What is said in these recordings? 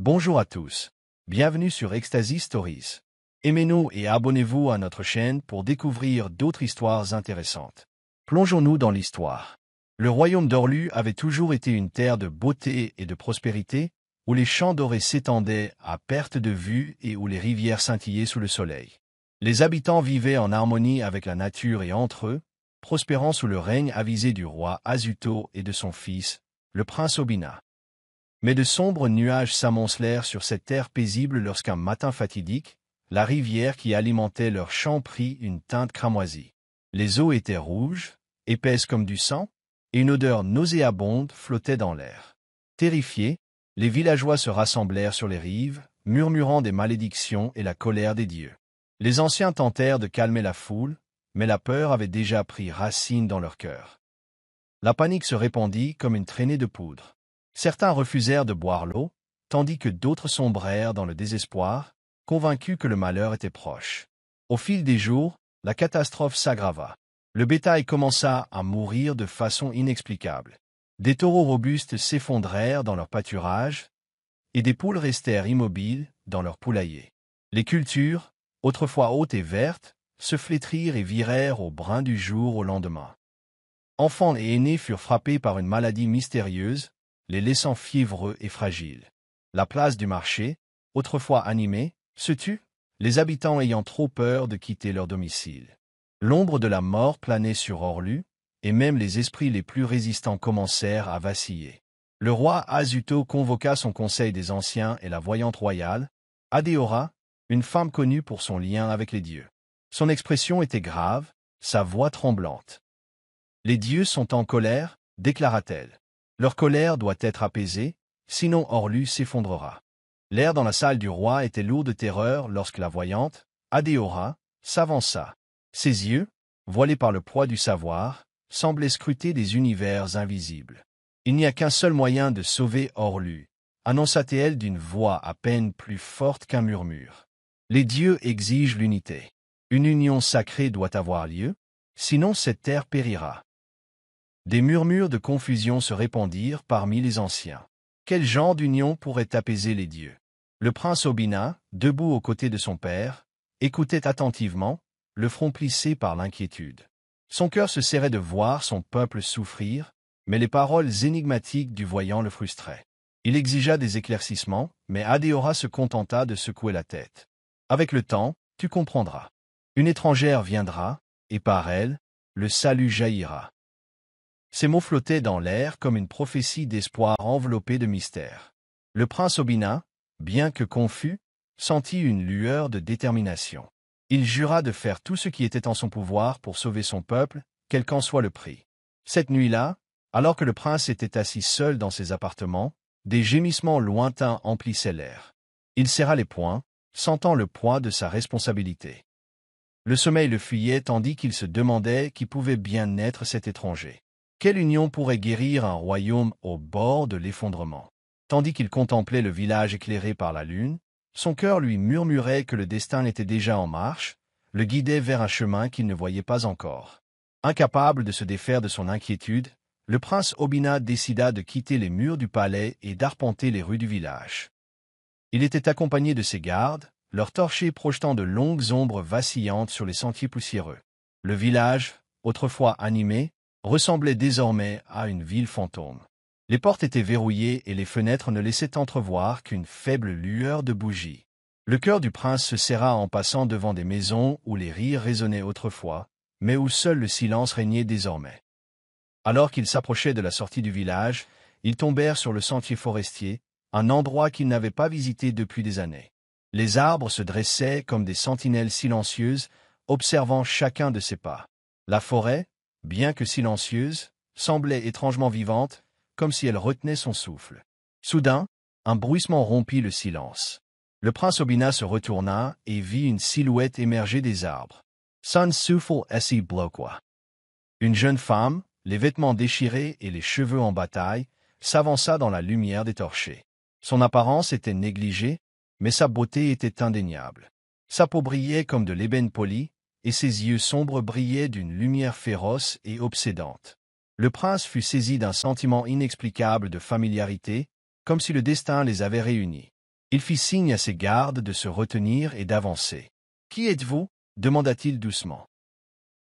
Bonjour à tous. Bienvenue sur Ecstasy Stories. Aimez-nous et abonnez-vous à notre chaîne pour découvrir d'autres histoires intéressantes. Plongeons-nous dans l'histoire. Le royaume d'Orlu avait toujours été une terre de beauté et de prospérité, où les champs dorés s'étendaient à perte de vue et où les rivières scintillaient sous le soleil. Les habitants vivaient en harmonie avec la nature et entre eux, prospérant sous le règne avisé du roi Azuto et de son fils, le prince Obina. Mais de sombres nuages s'amoncelèrent sur cette terre paisible lorsqu'un matin fatidique, la rivière qui alimentait leurs champs prit une teinte cramoisie. Les eaux étaient rouges, épaisses comme du sang, et une odeur nauséabonde flottait dans l'air. Terrifiés, les villageois se rassemblèrent sur les rives, murmurant des malédictions et la colère des dieux. Les anciens tentèrent de calmer la foule, mais la peur avait déjà pris racine dans leur cœur. La panique se répandit comme une traînée de poudre. Certains refusèrent de boire l'eau, tandis que d'autres sombrèrent dans le désespoir, convaincus que le malheur était proche. Au fil des jours, la catastrophe s'aggrava. Le bétail commença à mourir de façon inexplicable. Des taureaux robustes s'effondrèrent dans leur pâturage, et des poules restèrent immobiles dans leurs poulaillers. Les cultures, autrefois hautes et vertes, se flétrirent et virèrent au brun du jour au lendemain. Enfants et aînés furent frappés par une maladie mystérieuse, les laissant fiévreux et fragiles. La place du marché, autrefois animée, se tut, les habitants ayant trop peur de quitter leur domicile. L'ombre de la mort planait sur Orlu, et même les esprits les plus résistants commencèrent à vaciller. Le roi Azuto convoqua son conseil des anciens et la voyante royale, Adéora, une femme connue pour son lien avec les dieux. Son expression était grave, sa voix tremblante. « Les dieux sont en colère, déclara-t-elle. Leur colère doit être apaisée, sinon Orlu s'effondrera. » L'air dans la salle du roi était lourd de terreur lorsque la voyante, Adéora, s'avança. Ses yeux, voilés par le poids du savoir, semblaient scruter des univers invisibles. « Il n'y a qu'un seul moyen de sauver Orlu, » annonça-t-elle d'une voix à peine plus forte qu'un murmure. « Les dieux exigent l'unité. Une union sacrée doit avoir lieu, sinon cette terre périra. » Des murmures de confusion se répandirent parmi les anciens. Quel genre d'union pourrait apaiser les dieux? Le prince Obina, debout aux côtés de son père, écoutait attentivement, le front plissé par l'inquiétude. Son cœur se serrait de voir son peuple souffrir, mais les paroles énigmatiques du voyant le frustraient. Il exigea des éclaircissements, mais Adéora se contenta de secouer la tête. « Avec le temps, tu comprendras. Une étrangère viendra, et par elle, le salut jaillira. » Ces mots flottaient dans l'air comme une prophétie d'espoir enveloppée de mystère. Le prince Obina, bien que confus, sentit une lueur de détermination. Il jura de faire tout ce qui était en son pouvoir pour sauver son peuple, quel qu'en soit le prix. Cette nuit-là, alors que le prince était assis seul dans ses appartements, des gémissements lointains emplissaient l'air. Il serra les poings, sentant le poids de sa responsabilité. Le sommeil le fuyait tandis qu'il se demandait qui pouvait bien être cet étranger. Quelle union pourrait guérir un royaume au bord de l'effondrement? Tandis qu'il contemplait le village éclairé par la lune, son cœur lui murmurait que le destin était déjà en marche, le guidait vers un chemin qu'il ne voyait pas encore. Incapable de se défaire de son inquiétude, le prince Obina décida de quitter les murs du palais et d'arpenter les rues du village. Il était accompagné de ses gardes, leurs torchers projetant de longues ombres vacillantes sur les sentiers poussiéreux. Le village, autrefois animé, ressemblait désormais à une ville fantôme. Les portes étaient verrouillées et les fenêtres ne laissaient entrevoir qu'une faible lueur de bougies. Le cœur du prince se serra en passant devant des maisons où les rires résonnaient autrefois, mais où seul le silence régnait désormais. Alors qu'ils s'approchaient de la sortie du village, ils tombèrent sur le sentier forestier, un endroit qu'ils n'avaient pas visité depuis des années. Les arbres se dressaient comme des sentinelles silencieuses, observant chacun de ses pas. La forêt, bien que silencieuse, semblait étrangement vivante, comme si elle retenait son souffle. Soudain, un bruissement rompit le silence. Le prince Obina se retourna et vit une silhouette émerger des arbres. Sun Suful Essi Blokwa. Une jeune femme, les vêtements déchirés et les cheveux en bataille, s'avança dans la lumière des torchers. Son apparence était négligée, mais sa beauté était indéniable. Sa peau brillait comme de l'ébène poli, et ses yeux sombres brillaient d'une lumière féroce et obsédante. Le prince fut saisi d'un sentiment inexplicable de familiarité, comme si le destin les avait réunis. Il fit signe à ses gardes de se retenir et d'avancer. « Qui êtes-vous » demanda-t-il doucement.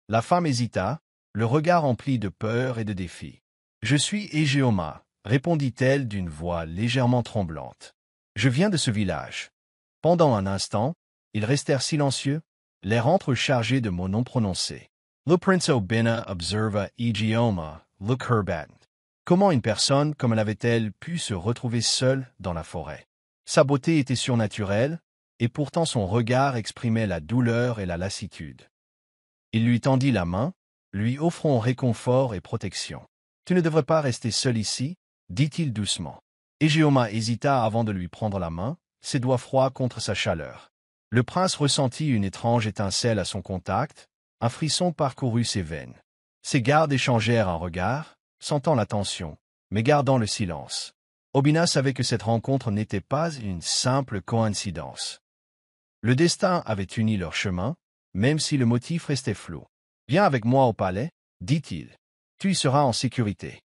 La femme hésita, le regard empli de peur et de défi. « Je suis Égéoma » répondit-elle d'une voix légèrement tremblante. « Je viens de ce village. » Pendant un instant, ils restèrent silencieux, l'air entrechargé de mots non prononcés. Le prince Obina observa Égéoma, look her bad. Comment une personne comme elle avait-elle pu se retrouver seule dans la forêt? Sa beauté était surnaturelle, et pourtant son regard exprimait la douleur et la lassitude. Il lui tendit la main, lui offrant réconfort et protection. « Tu ne devrais pas rester seul ici, » dit-il doucement. Égéoma hésita avant de lui prendre la main, ses doigts froids contre sa chaleur. Le prince ressentit une étrange étincelle à son contact, un frisson parcourut ses veines. Ses gardes échangèrent un regard, sentant la tension, mais gardant le silence. Obina savait que cette rencontre n'était pas une simple coïncidence. Le destin avait uni leur chemin, même si le motif restait flou. « Viens avec moi au palais, » dit-il. « Tu y seras en sécurité. »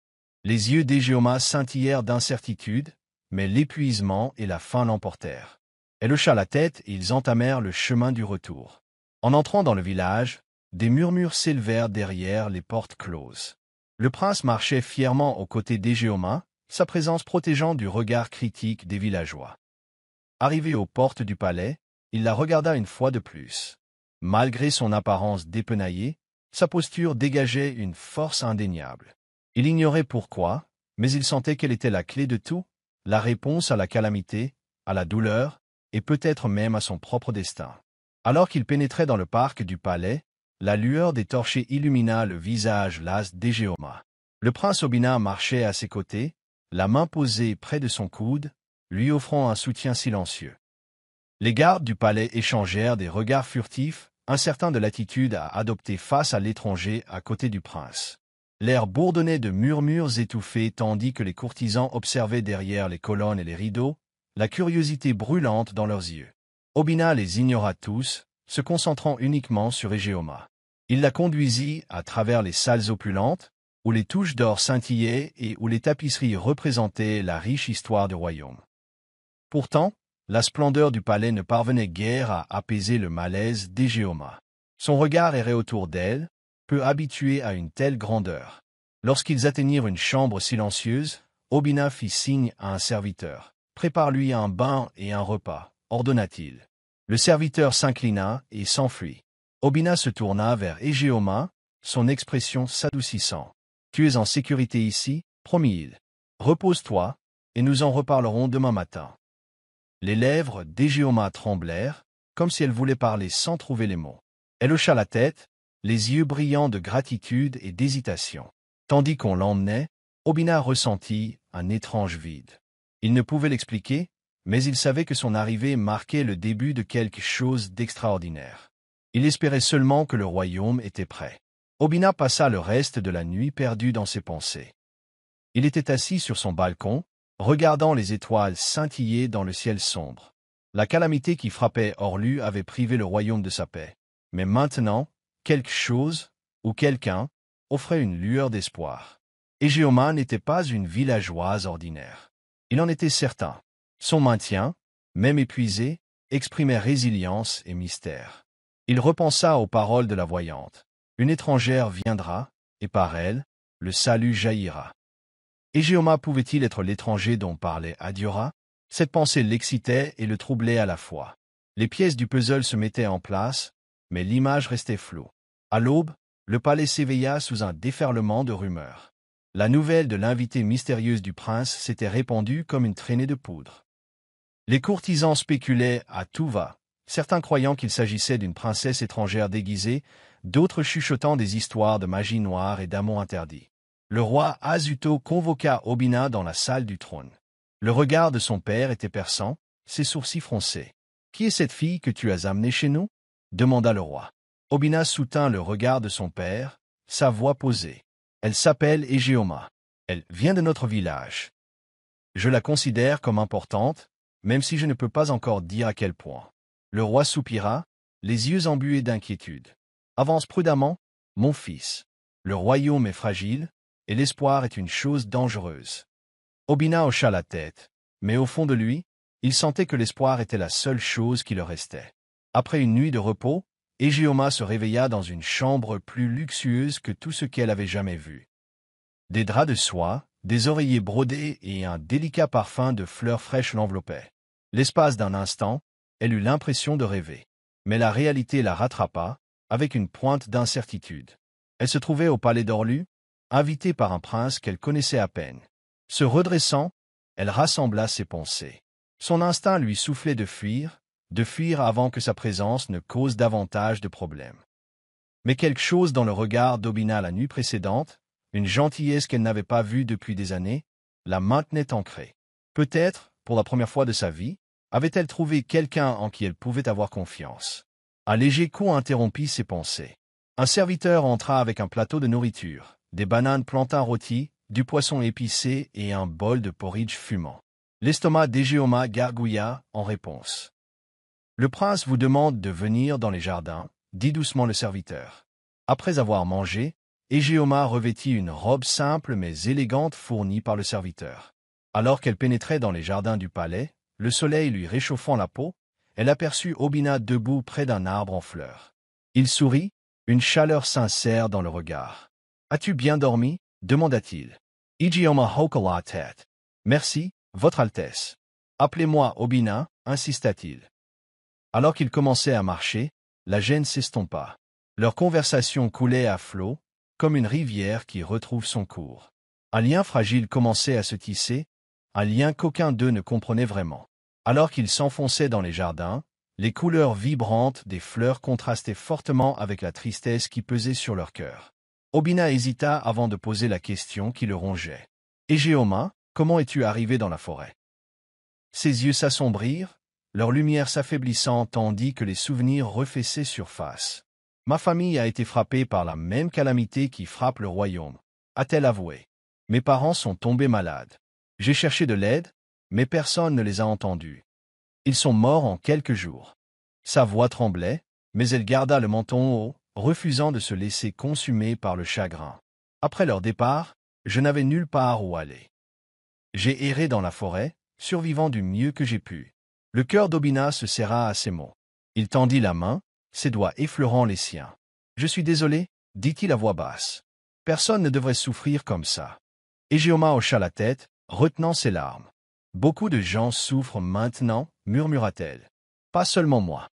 Les yeux d'Égéoma scintillèrent d'incertitude, mais l'épuisement et la faim l'emportèrent. Elle hocha la tête et ils entamèrent le chemin du retour. En entrant dans le village, des murmures s'élevèrent derrière les portes closes. Le prince marchait fièrement aux côtés d'Égéoma, sa présence protégeant du regard critique des villageois. Arrivé aux portes du palais, il la regarda une fois de plus. Malgré son apparence dépenaillée, sa posture dégageait une force indéniable. Il ignorait pourquoi, mais il sentait qu'elle était la clé de tout, la réponse à la calamité, à la douleur, et peut-être même à son propre destin. Alors qu'il pénétrait dans le parc du palais, la lueur des torchers illumina le visage las d'Égéoma. Le prince Obina marchait à ses côtés, la main posée près de son coude, lui offrant un soutien silencieux. Les gardes du palais échangèrent des regards furtifs, incertains de l'attitude à adopter face à l'étranger à côté du prince. L'air bourdonnait de murmures étouffés tandis que les courtisans observaient derrière les colonnes et les rideaux, la curiosité brûlante dans leurs yeux. Obina les ignora tous, se concentrant uniquement sur Égéoma. Il la conduisit à travers les salles opulentes, où les touches d'or scintillaient et où les tapisseries représentaient la riche histoire du royaume. Pourtant, la splendeur du palais ne parvenait guère à apaiser le malaise d'Égéoma. Son regard errait autour d'elle, peu habitué à une telle grandeur. Lorsqu'ils atteignirent une chambre silencieuse, Obina fit signe à un serviteur. « Prépare-lui un bain et un repas », ordonna-t-il. Le serviteur s'inclina et s'enfuit. Obina se tourna vers Égéoma, son expression s'adoucissant. « Tu es en sécurité ici, promit-il. Repose-toi, et nous en reparlerons demain matin. » Les lèvres d'Égéoma tremblèrent, comme si elle voulait parler sans trouver les mots. Elle hocha la tête, les yeux brillants de gratitude et d'hésitation. Tandis qu'on l'emmenait, Obina ressentit un étrange vide. Il ne pouvait l'expliquer, mais il savait que son arrivée marquait le début de quelque chose d'extraordinaire. Il espérait seulement que le royaume était prêt. Obina passa le reste de la nuit perdu dans ses pensées. Il était assis sur son balcon, regardant les étoiles scintiller dans le ciel sombre. La calamité qui frappait Orlu avait privé le royaume de sa paix. Mais maintenant, quelque chose, ou quelqu'un, offrait une lueur d'espoir. Égéoma n'était pas une villageoise ordinaire. Il en était certain. Son maintien, même épuisé, exprimait résilience et mystère. Il repensa aux paroles de la voyante. Une étrangère viendra, et par elle, le salut jaillira. Égéoma pouvait-il être l'étranger dont parlait Adiora? Cette pensée l'excitait et le troublait à la fois. Les pièces du puzzle se mettaient en place, mais l'image restait floue. À l'aube, le palais s'éveilla sous un déferlement de rumeurs. La nouvelle de l'invitée mystérieuse du prince s'était répandue comme une traînée de poudre. Les courtisans spéculaient à tout va, certains croyant qu'il s'agissait d'une princesse étrangère déguisée, d'autres chuchotant des histoires de magie noire et d'amour interdit. Le roi Azuto convoqua Obina dans la salle du trône. Le regard de son père était perçant, ses sourcils froncés. « Qui est cette fille que tu as amenée chez nous » demanda le roi. Obina soutint le regard de son père, sa voix posée. « Elle s'appelle Égéoma. Elle vient de notre village. Je la considère comme importante, même si je ne peux pas encore dire à quel point. » Le roi soupira, les yeux embués d'inquiétude. « Avance prudemment, mon fils. Le royaume est fragile, et l'espoir est une chose dangereuse. » Obina hocha la tête, mais au fond de lui, Il sentait que l'espoir était la seule chose qui leur restait. Après une nuit de repos, Égeoma se réveilla dans une chambre plus luxueuse que tout ce qu'elle avait jamais vu. Des draps de soie, des oreillers brodés et un délicat parfum de fleurs fraîches l'enveloppaient. L'espace d'un instant, elle eut l'impression de rêver. Mais la réalité la rattrapa, avec une pointe d'incertitude. Elle se trouvait au palais d'Orlu, invitée par un prince qu'elle connaissait à peine. Se redressant, elle rassembla ses pensées. Son instinct lui soufflait de fuir avant que sa présence ne cause davantage de problèmes. Mais quelque chose dans le regard d'Obina la nuit précédente, une gentillesse qu'elle n'avait pas vue depuis des années, la maintenait ancrée. Peut-être, pour la première fois de sa vie, avait-elle trouvé quelqu'un en qui elle pouvait avoir confiance. Un léger coup interrompit ses pensées. Un serviteur entra avec un plateau de nourriture, des bananes plantains rôties, du poisson épicé et un bol de porridge fumant. L'estomac d'Égeoma gargouilla en réponse. « Le prince vous demande de venir dans les jardins, » dit doucement le serviteur. Après avoir mangé, Égeoma revêtit une robe simple mais élégante fournie par le serviteur. Alors qu'elle pénétrait dans les jardins du palais, le soleil lui réchauffant la peau, elle aperçut Obina debout près d'un arbre en fleurs. Il sourit, une chaleur sincère dans le regard. « As-tu bien dormi ?» demanda-t-il. Égeoma hocha la tête. « Merci, Votre Altesse. »« Appelez-moi Obina, insista-t-il. Alors qu'ils commençaient à marcher, la gêne s'estompa. Leur conversation coulait à flot, comme une rivière qui retrouve son cours. Un lien fragile commençait à se tisser, un lien qu'aucun d'eux ne comprenait vraiment. Alors qu'ils s'enfonçaient dans les jardins, les couleurs vibrantes des fleurs contrastaient fortement avec la tristesse qui pesait sur leur cœur. Obina hésita avant de poser la question qui le rongeait. « Égeoma, comment es-tu arrivé dans la forêt ?» Ses yeux s'assombrirent, leur lumière s'affaiblissant tandis que les souvenirs refaissaient surface. « Ma famille a été frappée par la même calamité qui frappe le royaume, » a-t-elle avoué. « Mes parents sont tombés malades. J'ai cherché de l'aide, mais personne ne les a entendus. Ils sont morts en quelques jours. » Sa voix tremblait, mais elle garda le menton haut, refusant de se laisser consumer par le chagrin. Après leur départ, je n'avais nulle part où aller. J'ai erré dans la forêt, survivant du mieux que j'ai pu. Le cœur d'Obina se serra à ces mots. Il tendit la main, ses doigts effleurant les siens. « Je suis désolé, » dit-il à voix basse. « Personne ne devrait souffrir comme ça. » Égeoma hocha la tête, retenant ses larmes. « Beaucoup de gens souffrent maintenant, » murmura-t-elle. « Pas seulement moi. »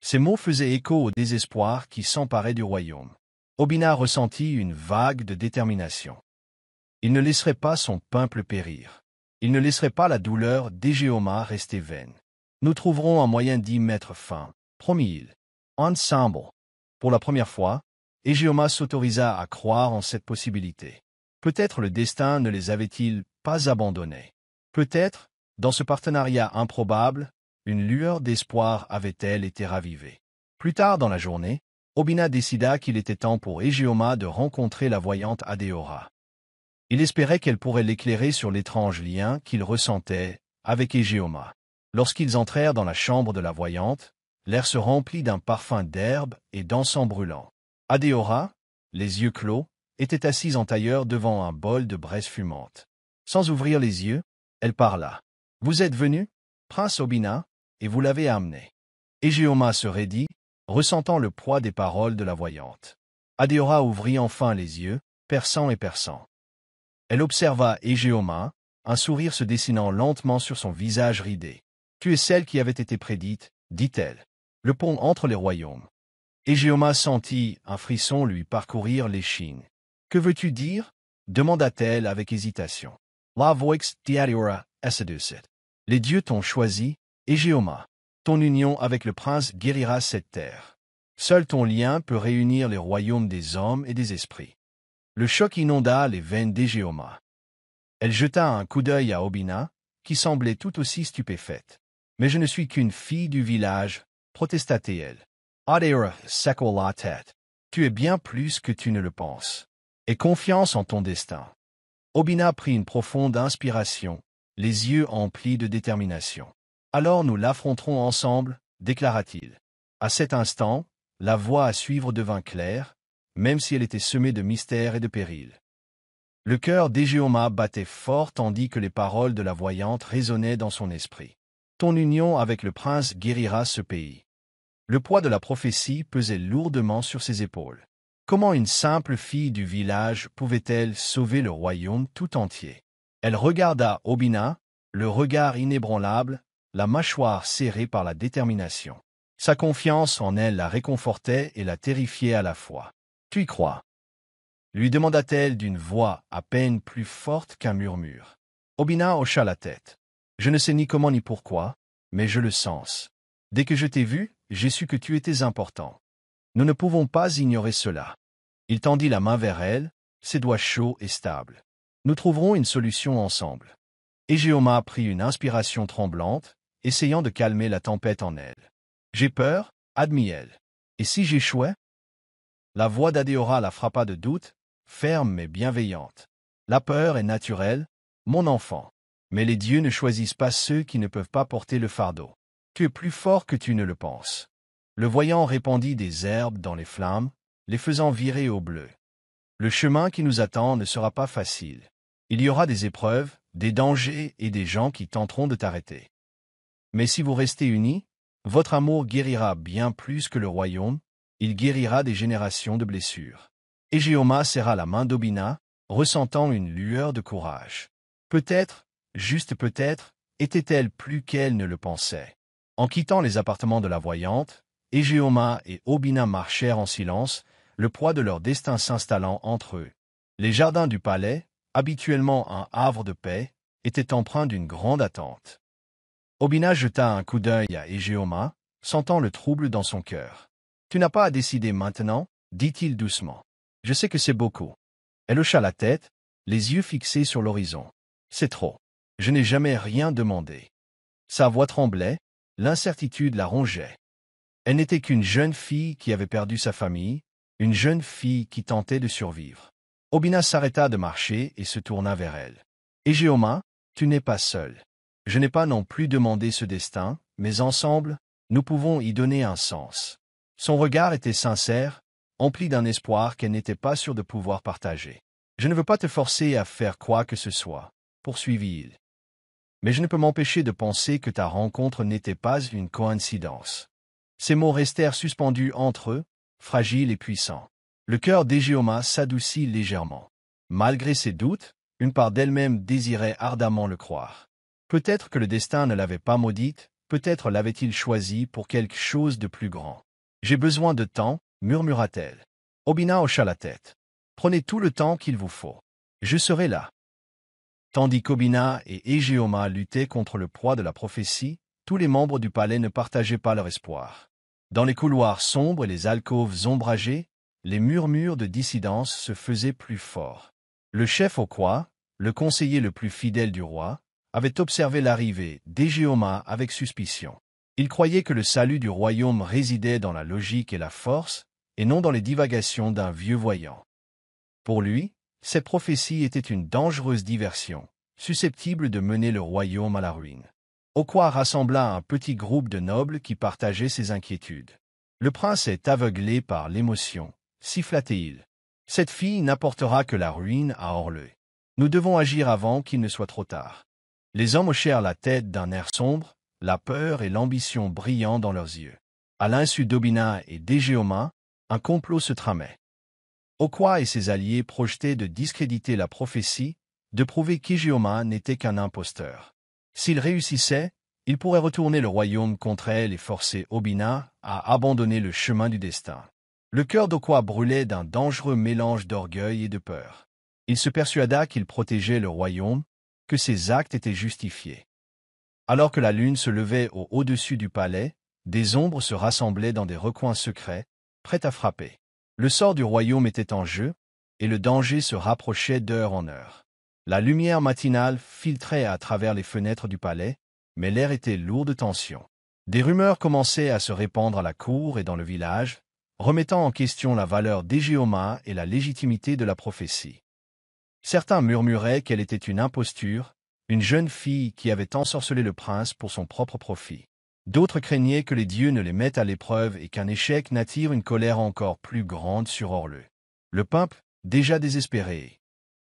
Ces mots faisaient écho au désespoir qui s'emparait du royaume. Obina ressentit une vague de détermination. Il ne laisserait pas son peuple périr. Il ne laisserait pas la douleur d'Égeoma rester vaine. Nous trouverons un moyen d'y mettre fin, promit-il. Ensemble. Pour la première fois, Égeoma s'autorisa à croire en cette possibilité. Peut-être le destin ne les avait-il pas abandonnés. Peut-être, dans ce partenariat improbable, une lueur d'espoir avait-elle été ravivée. Plus tard dans la journée, Obina décida qu'il était temps pour Égeoma de rencontrer la voyante Adéora. Il espérait qu'elle pourrait l'éclairer sur l'étrange lien qu'il ressentait avec Égeoma. Lorsqu'ils entrèrent dans la chambre de la voyante, l'air se remplit d'un parfum d'herbe et d'encens brûlant. Adéora, les yeux clos, était assise en tailleur devant un bol de braise fumante. Sans ouvrir les yeux, elle parla. « Vous êtes venu, prince Obina, et vous l'avez amené. » Égeoma se raidit, ressentant le poids des paroles de la voyante. Adéora ouvrit enfin les yeux, perçant et perçant. Elle observa Égeoma, un sourire se dessinant lentement sur son visage ridé. « Tu es celle qui avait été prédite, » dit-elle. « Le pont entre les royaumes. » Égeoma sentit un frisson lui parcourir l'échine. « Que veux-tu dire ?» demanda-t-elle avec hésitation. « La voix d'Adéora est séduite. Les dieux t'ont choisi, Égeoma. Ton union avec le prince guérira cette terre. Seul ton lien peut réunir les royaumes des hommes et des esprits. » Le choc inonda les veines d'Égeoma. Elle jeta un coup d'œil à Obina, qui semblait tout aussi stupéfaite. « Mais je ne suis qu'une fille du village, » protesta-t-elle. Adéora secoua la tête. « Tu es bien plus que tu ne le penses. Aie confiance en ton destin. » Obina prit une profonde inspiration, les yeux emplis de détermination. « Alors nous l'affronterons ensemble, » déclara-t-il. À cet instant, la voie à suivre devint claire, même si elle était semée de mystères et de périls. Le cœur d'Égeoma battait fort tandis que les paroles de la voyante résonnaient dans son esprit. Ton union avec le prince guérira ce pays. Le poids de la prophétie pesait lourdement sur ses épaules. Comment une simple fille du village pouvait-elle sauver le royaume tout entier? Elle regarda Obina, le regard inébranlable, la mâchoire serrée par la détermination. Sa confiance en elle la réconfortait et la terrifiait à la fois. « Tu y crois ?» lui demanda-t-elle d'une voix à peine plus forte qu'un murmure. Obina hocha la tête. « Je ne sais ni comment ni pourquoi, mais je le sens. Dès que je t'ai vu, j'ai su que tu étais important. Nous ne pouvons pas ignorer cela. » Il tendit la main vers elle, ses doigts chauds et stables. « Nous trouverons une solution ensemble. » Et Géoma prit une inspiration tremblante, essayant de calmer la tempête en elle. « J'ai peur, » admit-elle. « Et si j'échouais ?» La voix d'Adéora la frappa de doute, ferme mais bienveillante. « La peur est naturelle, mon enfant. Mais les dieux ne choisissent pas ceux qui ne peuvent pas porter le fardeau. Tu es plus fort que tu ne le penses. » Le voyant répandit des herbes dans les flammes, les faisant virer au bleu. « Le chemin qui nous attend ne sera pas facile. Il y aura des épreuves, des dangers et des gens qui tenteront de t'arrêter. Mais si vous restez unis, votre amour guérira bien plus que le royaume, il guérira des générations de blessures. » Et Géoma serra la main d'Obina, ressentant une lueur de courage. Peut-être, juste peut-être, était-elle plus qu'elle ne le pensait. En quittant les appartements de la voyante, Géoma et Obina marchèrent en silence, le poids de leur destin s'installant entre eux. Les jardins du palais, habituellement un havre de paix, étaient empreints d'une grande attente. Obina jeta un coup d'œil à Géoma, sentant le trouble dans son cœur. « Tu n'as pas à décider maintenant, » dit-il doucement. « Je sais que c'est beaucoup. » Elle hocha la tête, les yeux fixés sur l'horizon. « C'est trop. Je n'ai jamais rien demandé. » Sa voix tremblait, l'incertitude la rongeait. Elle n'était qu'une jeune fille qui avait perdu sa famille, une jeune fille qui tentait de survivre. Obina s'arrêta de marcher et se tourna vers elle. « Géoma, tu n'es pas seule. Je n'ai pas non plus demandé ce destin, mais ensemble, nous pouvons y donner un sens. » Son regard était sincère, empli d'un espoir qu'elle n'était pas sûre de pouvoir partager. « Je ne veux pas te forcer à faire quoi que ce soit, » poursuivit-il. « Mais je ne peux m'empêcher de penser que ta rencontre n'était pas une coïncidence. » Ces mots restèrent suspendus entre eux, fragiles et puissants. Le cœur d'Égéoma s'adoucit légèrement. Malgré ses doutes, une part d'elle-même désirait ardemment le croire. Peut-être que le destin ne l'avait pas maudite, peut-être l'avait-il choisie pour quelque chose de plus grand. « J'ai besoin de temps, » murmura-t-elle. Obina hocha la tête. « Prenez tout le temps qu'il vous faut. Je serai là. » Tandis qu'Obina et Géoma luttaient contre le poids de la prophétie, tous les membres du palais ne partageaient pas leur espoir. Dans les couloirs sombres et les alcôves ombragées, les murmures de dissidence se faisaient plus forts. Le chef Okwa, le conseiller le plus fidèle du roi, avait observé l'arrivée d'Égéoma avec suspicion. Il croyait que le salut du royaume résidait dans la logique et la force, et non dans les divagations d'un vieux voyant. Pour lui, cette prophétie était une dangereuse diversion, susceptible de mener le royaume à la ruine. Okwa rassembla un petit groupe de nobles qui partageaient ses inquiétudes. « Le prince est aveuglé par l'émotion, » siffla-t-il. « Cette fille n'apportera que la ruine à Orleux. Nous devons agir avant qu'il ne soit trop tard. » Les hommes hochèrent la tête d'un air sombre, la peur et l'ambition brillant dans leurs yeux. À l'insu d'Obina et d'Égéoma, un complot se tramait. Okwa et ses alliés projetaient de discréditer la prophétie, de prouver qu'Égéoma n'était qu'un imposteur. S'il réussissait, il pourrait retourner le royaume contre elle et forcer Obina à abandonner le chemin du destin. Le cœur d'Okwa brûlait d'un dangereux mélange d'orgueil et de peur. Il se persuada qu'il protégeait le royaume, que ses actes étaient justifiés. Alors que la lune se levait au-dessus du palais, des ombres se rassemblaient dans des recoins secrets, prêts à frapper. Le sort du royaume était en jeu, et le danger se rapprochait d'heure en heure. La lumière matinale filtrait à travers les fenêtres du palais, mais l'air était lourd de tension. Des rumeurs commençaient à se répandre à la cour et dans le village, remettant en question la valeur d'Égéoma et la légitimité de la prophétie. Certains murmuraient qu'elle était une imposture, une jeune fille qui avait ensorcelé le prince pour son propre profit. D'autres craignaient que les dieux ne les mettent à l'épreuve et qu'un échec n'attire une colère encore plus grande sur Orleux. Le peuple, déjà désespéré,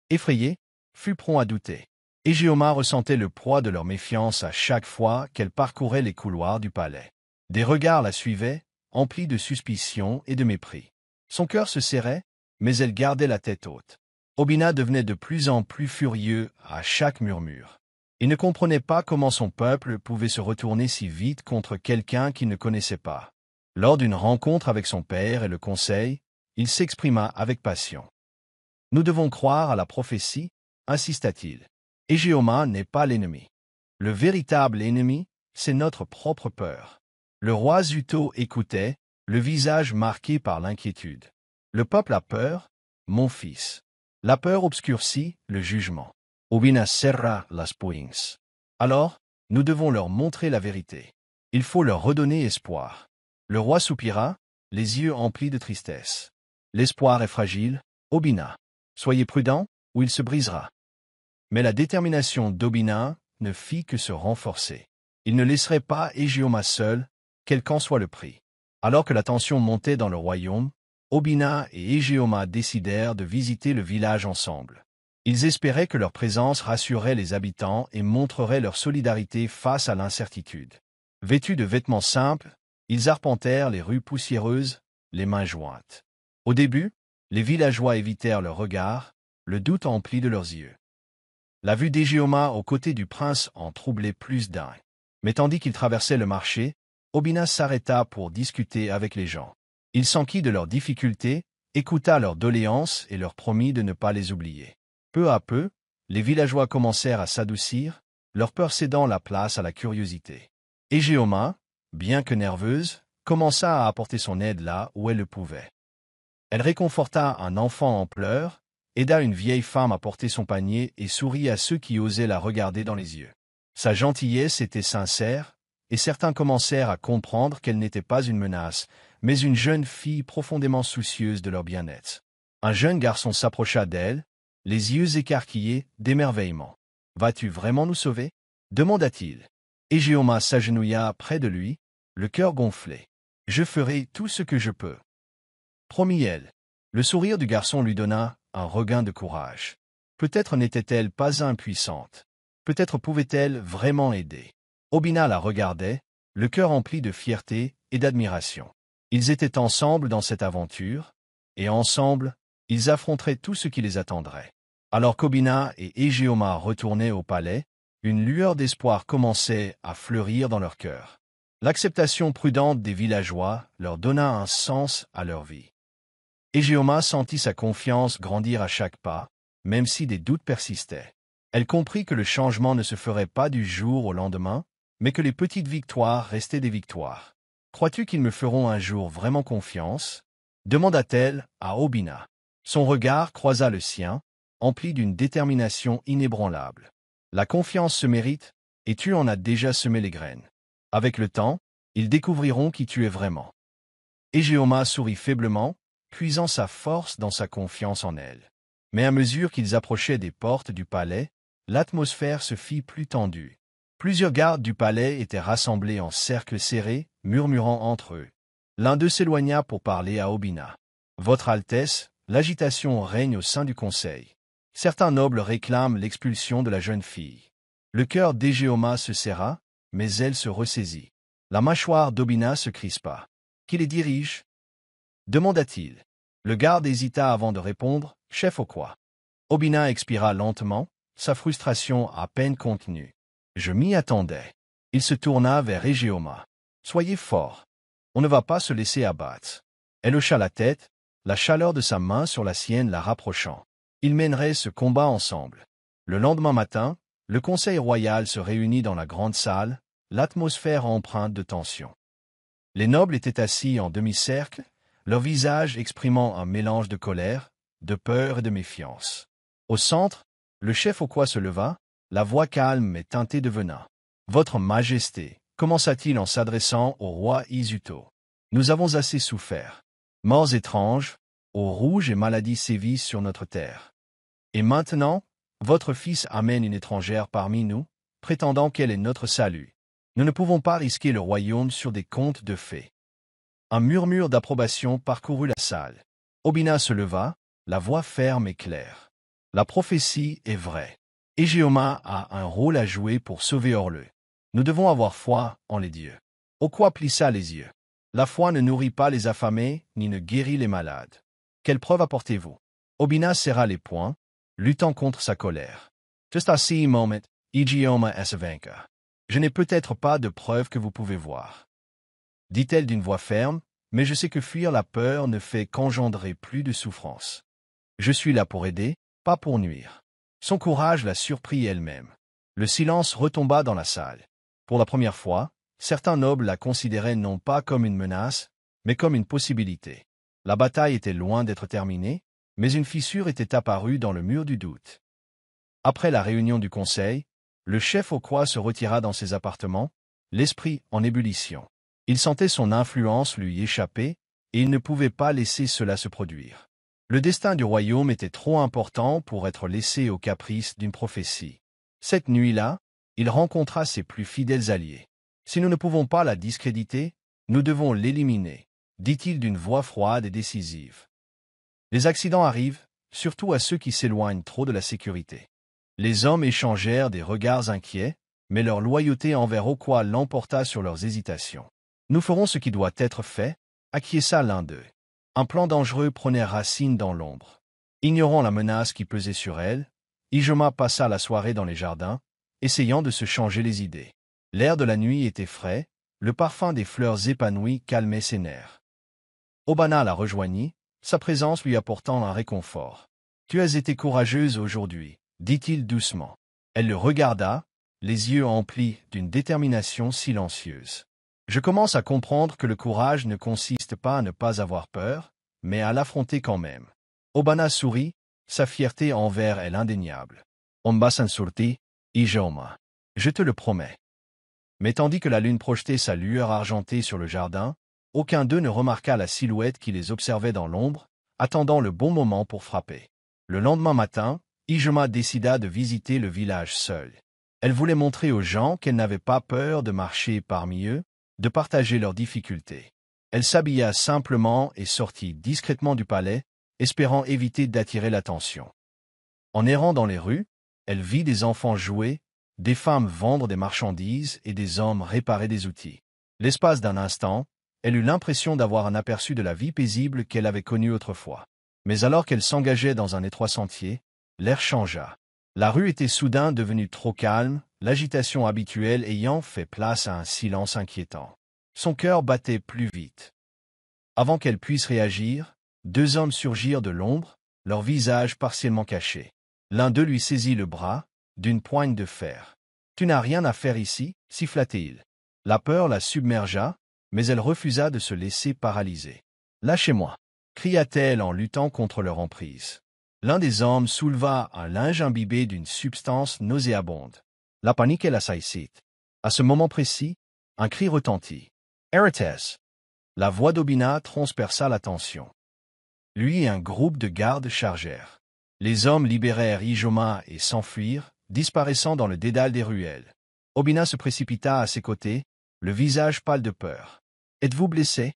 effrayé, fut prompt à douter. Égéoma ressentait le poids de leur méfiance à chaque fois qu'elle parcourait les couloirs du palais. Des regards la suivaient, emplis de suspicion et de mépris. Son cœur se serrait, mais elle gardait la tête haute. Obina devenait de plus en plus furieux à chaque murmure. Il ne comprenait pas comment son peuple pouvait se retourner si vite contre quelqu'un qu'il ne connaissait pas. Lors d'une rencontre avec son père et le conseil, il s'exprima avec passion. « Nous devons croire à la prophétie, insista-t-il. Égéoma n'est pas l'ennemi. Le véritable ennemi, c'est notre propre peur. » Le roi Zuto écoutait, le visage marqué par l'inquiétude. Le peuple a peur, mon fils. La peur obscurcit le jugement. Obina serra las puins. Alors, nous devons leur montrer la vérité. Il faut leur redonner espoir. Le roi soupira, les yeux emplis de tristesse. L'espoir est fragile, Obina. Soyez prudent, ou il se brisera. Mais la détermination d'Obina ne fit que se renforcer. Il ne laisserait pas Égéoma seul, quel qu'en soit le prix. Alors que la tension montait dans le royaume, Obina et Égéoma décidèrent de visiter le village ensemble. Ils espéraient que leur présence rassurerait les habitants et montrerait leur solidarité face à l'incertitude. Vêtus de vêtements simples, ils arpentèrent les rues poussiéreuses, les mains jointes. Au début, les villageois évitèrent leurs regards, le doute empli de leurs yeux. La vue d'Égéoma aux côtés du prince en troublait plus d'un. Mais tandis qu'il traversait le marché, Obina s'arrêta pour discuter avec les gens. Il s'enquit de leurs difficultés, écouta leurs doléances et leur promit de ne pas les oublier. Peu à peu, les villageois commencèrent à s'adoucir, leur peur cédant la place à la curiosité. Égéoma, bien que nerveuse, commença à apporter son aide là où elle le pouvait. Elle réconforta un enfant en pleurs, aida une vieille femme à porter son panier et sourit à ceux qui osaient la regarder dans les yeux. Sa gentillesse était sincère, et certains commencèrent à comprendre qu'elle n'était pas une menace, mais une jeune fille profondément soucieuse de leur bien-être. Un jeune garçon s'approcha d'elle, les yeux écarquillés d'émerveillement. « Vas-tu vraiment nous sauver ?» demanda-t-il. Égéoma s'agenouilla près de lui, le cœur gonflé. « Je ferai tout ce que je peux. » Promit-elle. Le sourire du garçon lui donna un regain de courage. Peut-être n'était-elle pas impuissante. Peut-être pouvait-elle vraiment aider. Obina la regardait, le cœur empli de fierté et d'admiration. Ils étaient ensemble dans cette aventure, et ensemble, ils affronteraient tout ce qui les attendrait. Alors qu'Obina et Égéoma retournaient au palais, une lueur d'espoir commençait à fleurir dans leur cœur. L'acceptation prudente des villageois leur donna un sens à leur vie. Égéoma sentit sa confiance grandir à chaque pas, même si des doutes persistaient. Elle comprit que le changement ne se ferait pas du jour au lendemain, mais que les petites victoires restaient des victoires. « Crois-tu qu'ils me feront un jour vraiment confiance ?» demanda-t-elle à Obina. Son regard croisa le sien, empli d'une détermination inébranlable. « La confiance se mérite, et tu en as déjà semé les graines. Avec le temps, ils découvriront qui tu es vraiment. » Égéoma sourit faiblement, puisant sa force dans sa confiance en elle. Mais à mesure qu'ils approchaient des portes du palais, l'atmosphère se fit plus tendue. Plusieurs gardes du palais étaient rassemblés en cercle serré, murmurant entre eux. L'un d'eux s'éloigna pour parler à Obina. « Votre Altesse, l'agitation règne au sein du conseil. Certains nobles réclament l'expulsion de la jeune fille. » Le cœur d'Égéoma se serra, mais elle se ressaisit. La mâchoire d'Obina se crispa. « Qui les dirige ?» demanda-t-il. Le garde hésita avant de répondre, « Chef au quoi ?» Obina expira lentement, sa frustration à peine contenue. « Je m'y attendais. » Il se tourna vers Égéoma. « Soyez fort. On ne va pas se laisser abattre. » Elle hocha la tête, la chaleur de sa main sur la sienne la rapprochant. Ils mèneraient ce combat ensemble. Le lendemain matin, le conseil royal se réunit dans la grande salle, l'atmosphère empreinte de tension. Les nobles étaient assis en demi-cercle, leurs visages exprimant un mélange de colère, de peur et de méfiance. Au centre, le chef au quoi se leva, la voix calme mais teintée de venin. « Votre Majesté, commença-t-il en s'adressant au roi Isuto. Nous avons assez souffert. Morts étranges, eau rouge et maladies sévissent sur notre terre. Et maintenant, votre fils amène une étrangère parmi nous, prétendant qu'elle est notre salut. Nous ne pouvons pas risquer le royaume sur des contes de fées. » Un murmure d'approbation parcourut la salle. Obina se leva, la voix ferme et claire. « La prophétie est vraie. Égeoma a un rôle à jouer pour sauver Orleux. Nous devons avoir foi en les dieux. Okwa plissa les yeux. La foi ne nourrit pas les affamés, ni ne guérit les malades. Quelle preuve apportez-vous? Obina serra les poings, luttant contre sa colère. Just à ce moment, Égeoma est vainqueur. Je n'ai peut-être pas de preuves que vous pouvez voir, dit-elle d'une voix ferme, mais je sais que fuir la peur ne fait qu'engendrer plus de souffrance. Je suis là pour aider, pas pour nuire. Son courage la surprit elle-même. Le silence retomba dans la salle. Pour la première fois, certains nobles la considéraient non pas comme une menace, mais comme une possibilité. La bataille était loin d'être terminée, mais une fissure était apparue dans le mur du doute. Après la réunion du conseil, le chef Okwa se retira dans ses appartements, l'esprit en ébullition. Il sentait son influence lui échapper, et il ne pouvait pas laisser cela se produire. Le destin du royaume était trop important pour être laissé aux caprices d'une prophétie. Cette nuit-là, il rencontra ses plus fidèles alliés. Si nous ne pouvons pas la discréditer, nous devons l'éliminer, dit-il d'une voix froide et décisive. Les accidents arrivent, surtout à ceux qui s'éloignent trop de la sécurité. Les hommes échangèrent des regards inquiets, mais leur loyauté envers Okwa l'emporta sur leurs hésitations. Nous ferons ce qui doit être fait, acquiesça l'un d'eux. Un plan dangereux prenait racine dans l'ombre. Ignorant la menace qui pesait sur elle, Égeoma passa la soirée dans les jardins, essayant de se changer les idées. L'air de la nuit était frais, le parfum des fleurs épanouies calmait ses nerfs. Obana la rejoignit, sa présence lui apportant un réconfort. « Tu as été courageuse aujourd'hui, » dit-il doucement. Elle le regarda, les yeux emplis d'une détermination silencieuse. « Je commence à comprendre que le courage ne consiste pas à ne pas avoir peur, mais à l'affronter quand même. » Obana sourit, sa fierté envers elle indéniable. « Ombasan surti, Égeoma. Je te le promets. » Mais tandis que la lune projetait sa lueur argentée sur le jardin, aucun d'eux ne remarqua la silhouette qui les observait dans l'ombre, attendant le bon moment pour frapper. Le lendemain matin, Égeoma décida de visiter le village seule. Elle voulait montrer aux gens qu'elle n'avait pas peur de marcher parmi eux, de partager leurs difficultés. Elle s'habilla simplement et sortit discrètement du palais, espérant éviter d'attirer l'attention. En errant dans les rues, elle vit des enfants jouer, des femmes vendre des marchandises et des hommes réparer des outils. L'espace d'un instant, elle eut l'impression d'avoir un aperçu de la vie paisible qu'elle avait connue autrefois. Mais alors qu'elle s'engageait dans un étroit sentier, l'air changea. La rue était soudain devenue trop calme, l'agitation habituelle ayant fait place à un silence inquiétant. Son cœur battait plus vite. Avant qu'elle puisse réagir, deux hommes surgirent de l'ombre, leurs visages partiellement cachés. L'un d'eux lui saisit le bras, d'une poigne de fer. « Tu n'as rien à faire ici, » siffla-t-il. La peur la submergea, mais elle refusa de se laisser paralyser. « Lâchez-moi » cria-t-elle en luttant contre leur emprise. L'un des hommes souleva un linge imbibé d'une substance nauséabonde. La panique et la saïcite. À ce moment précis, un cri retentit. « Erates » La voix d'Obina transperça la tension. Lui et un groupe de gardes chargèrent. Les hommes libérèrent Égeoma et s'enfuirent, disparaissant dans le dédale des ruelles. Obina se précipita à ses côtés, le visage pâle de peur. « Êtes-vous blessé ?»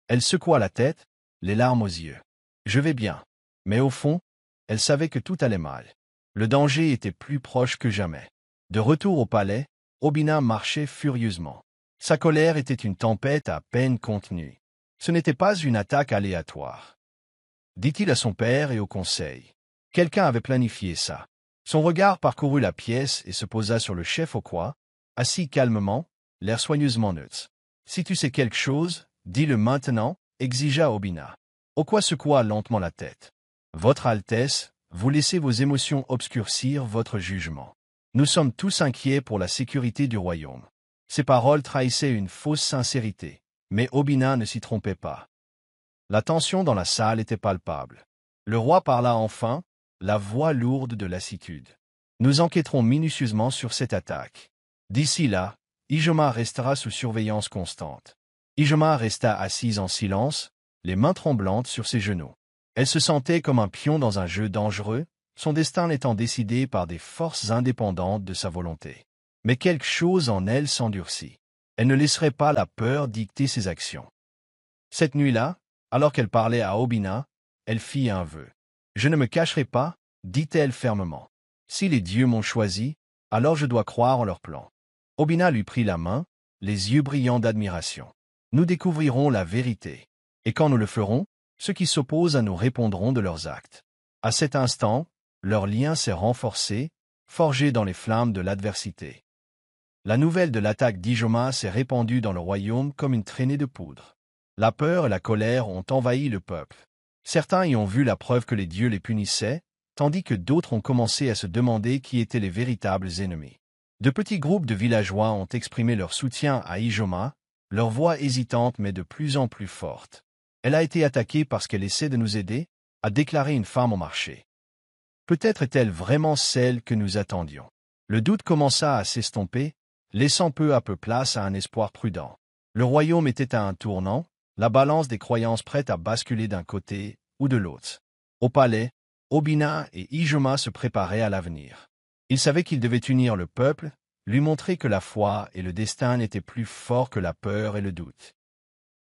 Elle secoua la tête, les larmes aux yeux. « Je vais bien. » Mais au fond, elle savait que tout allait mal. Le danger était plus proche que jamais. De retour au palais, Obina marchait furieusement. Sa colère était une tempête à peine contenue. Ce n'était pas une attaque aléatoire, dit-il à son père et au conseil. Quelqu'un avait planifié ça. Son regard parcourut la pièce et se posa sur le chef Okwa, assis calmement, l'air soigneusement neutre. « Si tu sais quelque chose, dis-le maintenant, » exigea Obina. Okwa secoua lentement la tête. « Votre Altesse, vous laissez vos émotions obscurcir votre jugement. Nous sommes tous inquiets pour la sécurité du royaume. » Ces paroles trahissaient une fausse sincérité, mais Obina ne s'y trompait pas. La tension dans la salle était palpable. Le roi parla enfin, la voix lourde de lassitude. « Nous enquêterons minutieusement sur cette attaque. D'ici là, Égeoma restera sous surveillance constante. » Égeoma resta assise en silence, les mains tremblantes sur ses genoux. Elle se sentait comme un pion dans un jeu dangereux, son destin étant décidé par des forces indépendantes de sa volonté. Mais quelque chose en elle s'endurcit. Elle ne laisserait pas la peur dicter ses actions. Cette nuit-là, alors qu'elle parlait à Obina, elle fit un vœu. « Je ne me cacherai pas, dit-elle fermement. Si les dieux m'ont choisi, alors je dois croire en leur plan. Obina lui prit la main, les yeux brillants d'admiration. Nous découvrirons la vérité. Et quand nous le ferons, ceux qui s'opposent à nous répondront de leurs actes. À cet instant, leur lien s'est renforcé, forgé dans les flammes de l'adversité. La nouvelle de l'attaque d'Ijoma s'est répandue dans le royaume comme une traînée de poudre. La peur et la colère ont envahi le peuple. Certains y ont vu la preuve que les dieux les punissaient, tandis que d'autres ont commencé à se demander qui étaient les véritables ennemis. De petits groupes de villageois ont exprimé leur soutien à Ijoma, leur voix hésitante mais de plus en plus forte. Elle a été attaquée parce qu'elle essaie de nous aider, a déclaré une femme au marché. Peut-être est-elle vraiment celle que nous attendions. Le doute commença à s'estomper, laissant peu à peu place à un espoir prudent. Le royaume était à un tournant, la balance des croyances prête à basculer d'un côté ou de l'autre. Au palais, Obina et Ijoma se préparaient à l'avenir. Ils savaient qu'ils devaient unir le peuple, lui montrer que la foi et le destin n'étaient plus forts que la peur et le doute.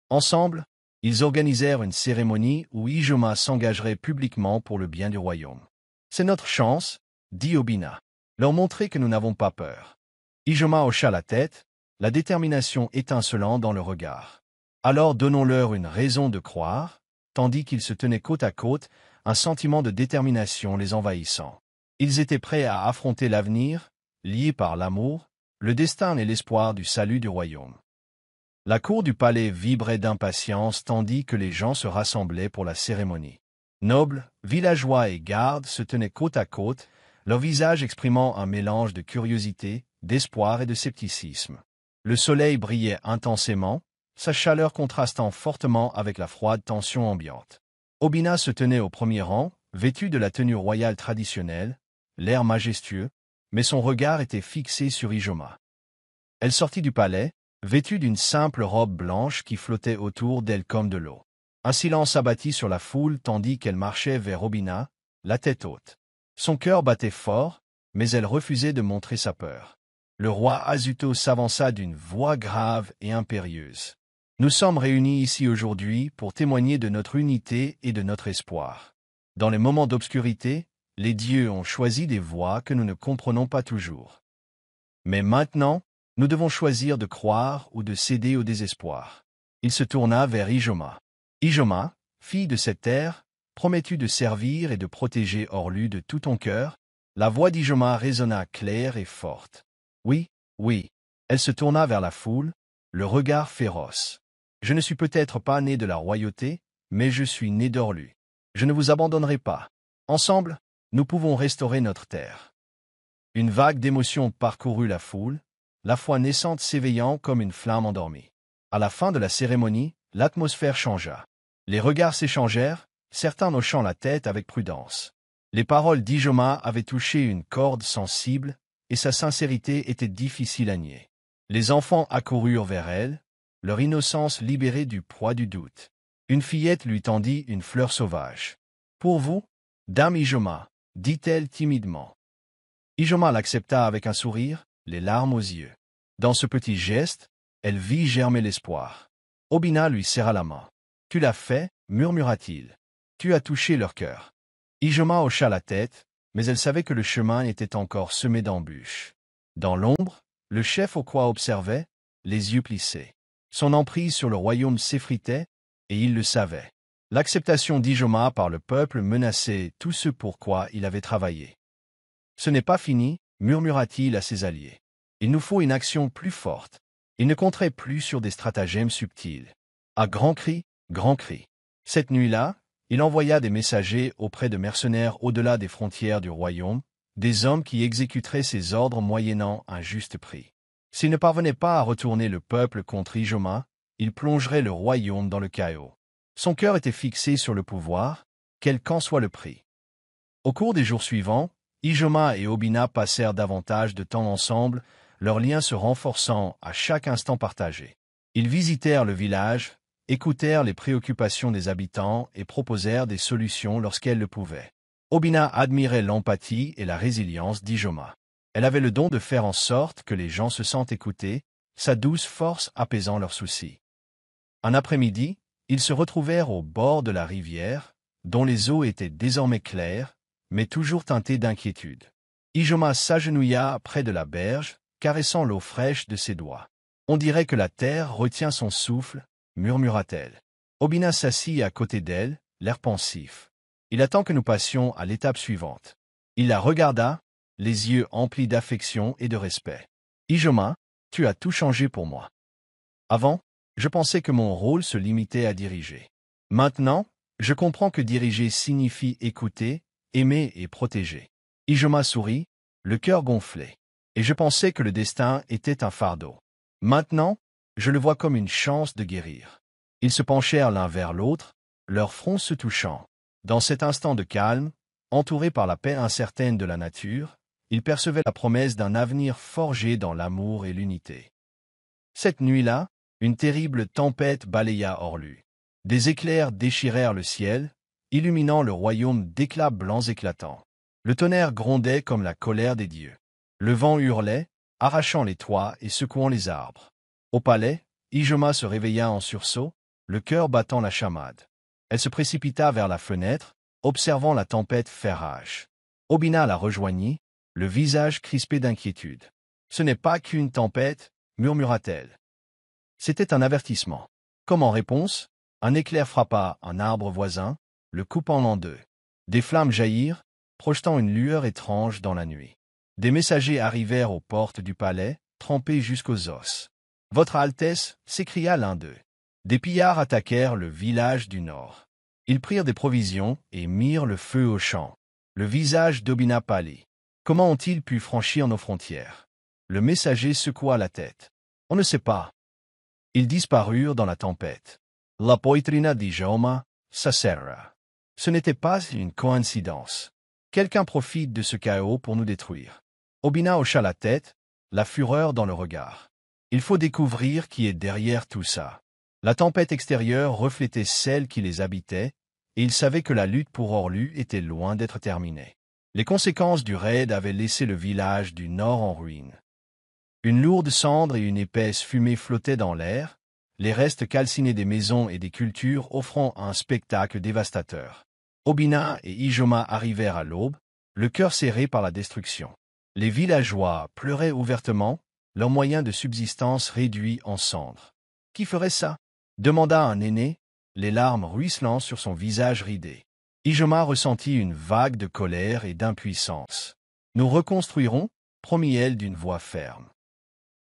Ensemble, ils organisèrent une cérémonie où Ijoma s'engagerait publiquement pour le bien du royaume. « C'est notre chance, » dit Obina. « Leur montrer que nous n'avons pas peur. » Ijoma hocha la tête, la détermination étincelant dans le regard. « Alors donnons-leur une raison de croire, » tandis qu'ils se tenaient côte à côte, un sentiment de détermination les envahissant. Ils étaient prêts à affronter l'avenir, liés par l'amour, le destin et l'espoir du salut du royaume. La cour du palais vibrait d'impatience tandis que les gens se rassemblaient pour la cérémonie. Nobles, villageois et gardes se tenaient côte à côte, leurs visages exprimant un mélange de curiosité, d'espoir et de scepticisme. Le soleil brillait intensément, sa chaleur contrastant fortement avec la froide tension ambiante. Obina se tenait au premier rang, vêtu de la tenue royale traditionnelle, l'air majestueux, mais son regard était fixé sur Ijoma. Elle sortit du palais, vêtue d'une simple robe blanche qui flottait autour d'elle comme de l'eau. Un silence abattit sur la foule tandis qu'elle marchait vers Obina, la tête haute. Son cœur battait fort, mais elle refusait de montrer sa peur. Le roi Azuto s'avança d'une voix grave et impérieuse. « Nous sommes réunis ici aujourd'hui pour témoigner de notre unité et de notre espoir. Dans les moments d'obscurité, les dieux ont choisi des voies que nous ne comprenons pas toujours. Mais maintenant, nous devons choisir de croire ou de céder au désespoir. » Il se tourna vers Ijoma. « Ijoma, fille de cette terre, promets-tu de servir et de protéger Orlu de tout ton cœur ?» La voix d'Ijoma résonna claire et forte. « Oui, oui. » Elle se tourna vers la foule, le regard féroce. « Je ne suis peut-être pas né de la royauté, mais je suis né d'Orlu. Je ne vous abandonnerai pas. Ensemble, nous pouvons restaurer notre terre. » Une vague d'émotion parcourut la foule, la foi naissante s'éveillant comme une flamme endormie. À la fin de la cérémonie, l'atmosphère changea. Les regards s'échangèrent, certains hochant la tête avec prudence. Les paroles d'Ijoma avaient touché une corde sensible, et sa sincérité était difficile à nier. Les enfants accoururent vers elle, leur innocence libérée du poids du doute. Une fillette lui tendit une fleur sauvage. « Pour vous, Dame Ijoma, » dit-elle timidement. Ijoma l'accepta avec un sourire, les larmes aux yeux. Dans ce petit geste, elle vit germer l'espoir. Obina lui serra la main. « Tu l'as fait, » murmura-t-il. « Tu as touché leur cœur. » Ijoma hocha la tête, mais elle savait que le chemin était encore semé d'embûches. Dans l'ombre, le chef au coin observait, les yeux plissés. Son emprise sur le royaume s'effritait, et il le savait. L'acceptation d'Ijoma par le peuple menaçait tout ce pour quoi il avait travaillé. « Ce n'est pas fini, » murmura-t-il à ses alliés. « Il nous faut une action plus forte. » Il ne compterait plus sur des stratagèmes subtils. À grands cris, grands cris. Cette nuit-là, il envoya des messagers auprès de mercenaires au-delà des frontières du royaume, des hommes qui exécuteraient ses ordres moyennant un juste prix. S'il ne parvenait pas à retourner le peuple contre Ijoma, il plongerait le royaume dans le chaos. Son cœur était fixé sur le pouvoir, quel qu'en soit le prix. Au cours des jours suivants, Ijoma et Obina passèrent davantage de temps ensemble, leurs liens se renforçant à chaque instant partagé. Ils visitèrent le village, écoutèrent les préoccupations des habitants et proposèrent des solutions lorsqu'elles le pouvaient. Obina admirait l'empathie et la résilience d'Ijoma. Elle avait le don de faire en sorte que les gens se sentent écoutés, sa douce force apaisant leurs soucis. Un après-midi, ils se retrouvèrent au bord de la rivière, dont les eaux étaient désormais claires, mais toujours teintées d'inquiétude. Ijoma s'agenouilla près de la berge, caressant l'eau fraîche de ses doigts. On dirait que la terre retient son souffle, murmura-t-elle. Obina s'assit à côté d'elle, l'air pensif. Il attend que nous passions à l'étape suivante. Il la regarda, les yeux emplis d'affection et de respect. Ijoma, tu as tout changé pour moi. Avant, je pensais que mon rôle se limitait à diriger. Maintenant, je comprends que diriger signifie écouter, aimer et protéger. Ijoma sourit, le cœur gonflé. Et je pensais que le destin était un fardeau. Maintenant, je le vois comme une chance de guérir. Ils se penchèrent l'un vers l'autre, leurs fronts se touchant. Dans cet instant de calme, entourés par la paix incertaine de la nature, ils percevaient la promesse d'un avenir forgé dans l'amour et l'unité. Cette nuit-là, une terrible tempête balaya Orlu. Des éclairs déchirèrent le ciel, illuminant le royaume d'éclats blancs éclatants. Le tonnerre grondait comme la colère des dieux. Le vent hurlait, arrachant les toits et secouant les arbres. Au palais, Ijoma se réveilla en sursaut, le cœur battant la chamade. Elle se précipita vers la fenêtre, observant la tempête faire rage. Obina la rejoignit, le visage crispé d'inquiétude. « Ce n'est pas qu'une tempête, murmura-t-elle. C'était un avertissement. Comme en réponse, un éclair frappa un arbre voisin, le coupant en deux. Des flammes jaillirent, projetant une lueur étrange dans la nuit. Des messagers arrivèrent aux portes du palais, trempés jusqu'aux os. « Votre Altesse » s'écria l'un d'eux. Des pillards attaquèrent le village du nord. Ils prirent des provisions et mirent le feu aux champs. Le visage d'Obina pâlit. Comment ont-ils pu franchir nos frontières? Le messager secoua la tête. On ne sait pas. Ils disparurent dans la tempête. La poitrina d'Ijoma s'aserra. Ce n'était pas une coïncidence. Quelqu'un profite de ce chaos pour nous détruire. Obina hocha la tête, la fureur dans le regard. Il faut découvrir qui est derrière tout ça. La tempête extérieure reflétait celle qui les habitait, et ils savaient que la lutte pour Orlu était loin d'être terminée. Les conséquences du raid avaient laissé le village du nord en ruine. Une lourde cendre et une épaisse fumée flottaient dans l'air, les restes calcinés des maisons et des cultures offrant un spectacle dévastateur. Obina et Ijoma arrivèrent à l'aube, le cœur serré par la destruction. Les villageois pleuraient ouvertement, leurs moyens de subsistance réduits en cendres. « Qui ferait ça ?» demanda un aîné, les larmes ruisselant sur son visage ridé. Ijoma ressentit une vague de colère et d'impuissance. « Nous reconstruirons, promit-elle d'une voix ferme.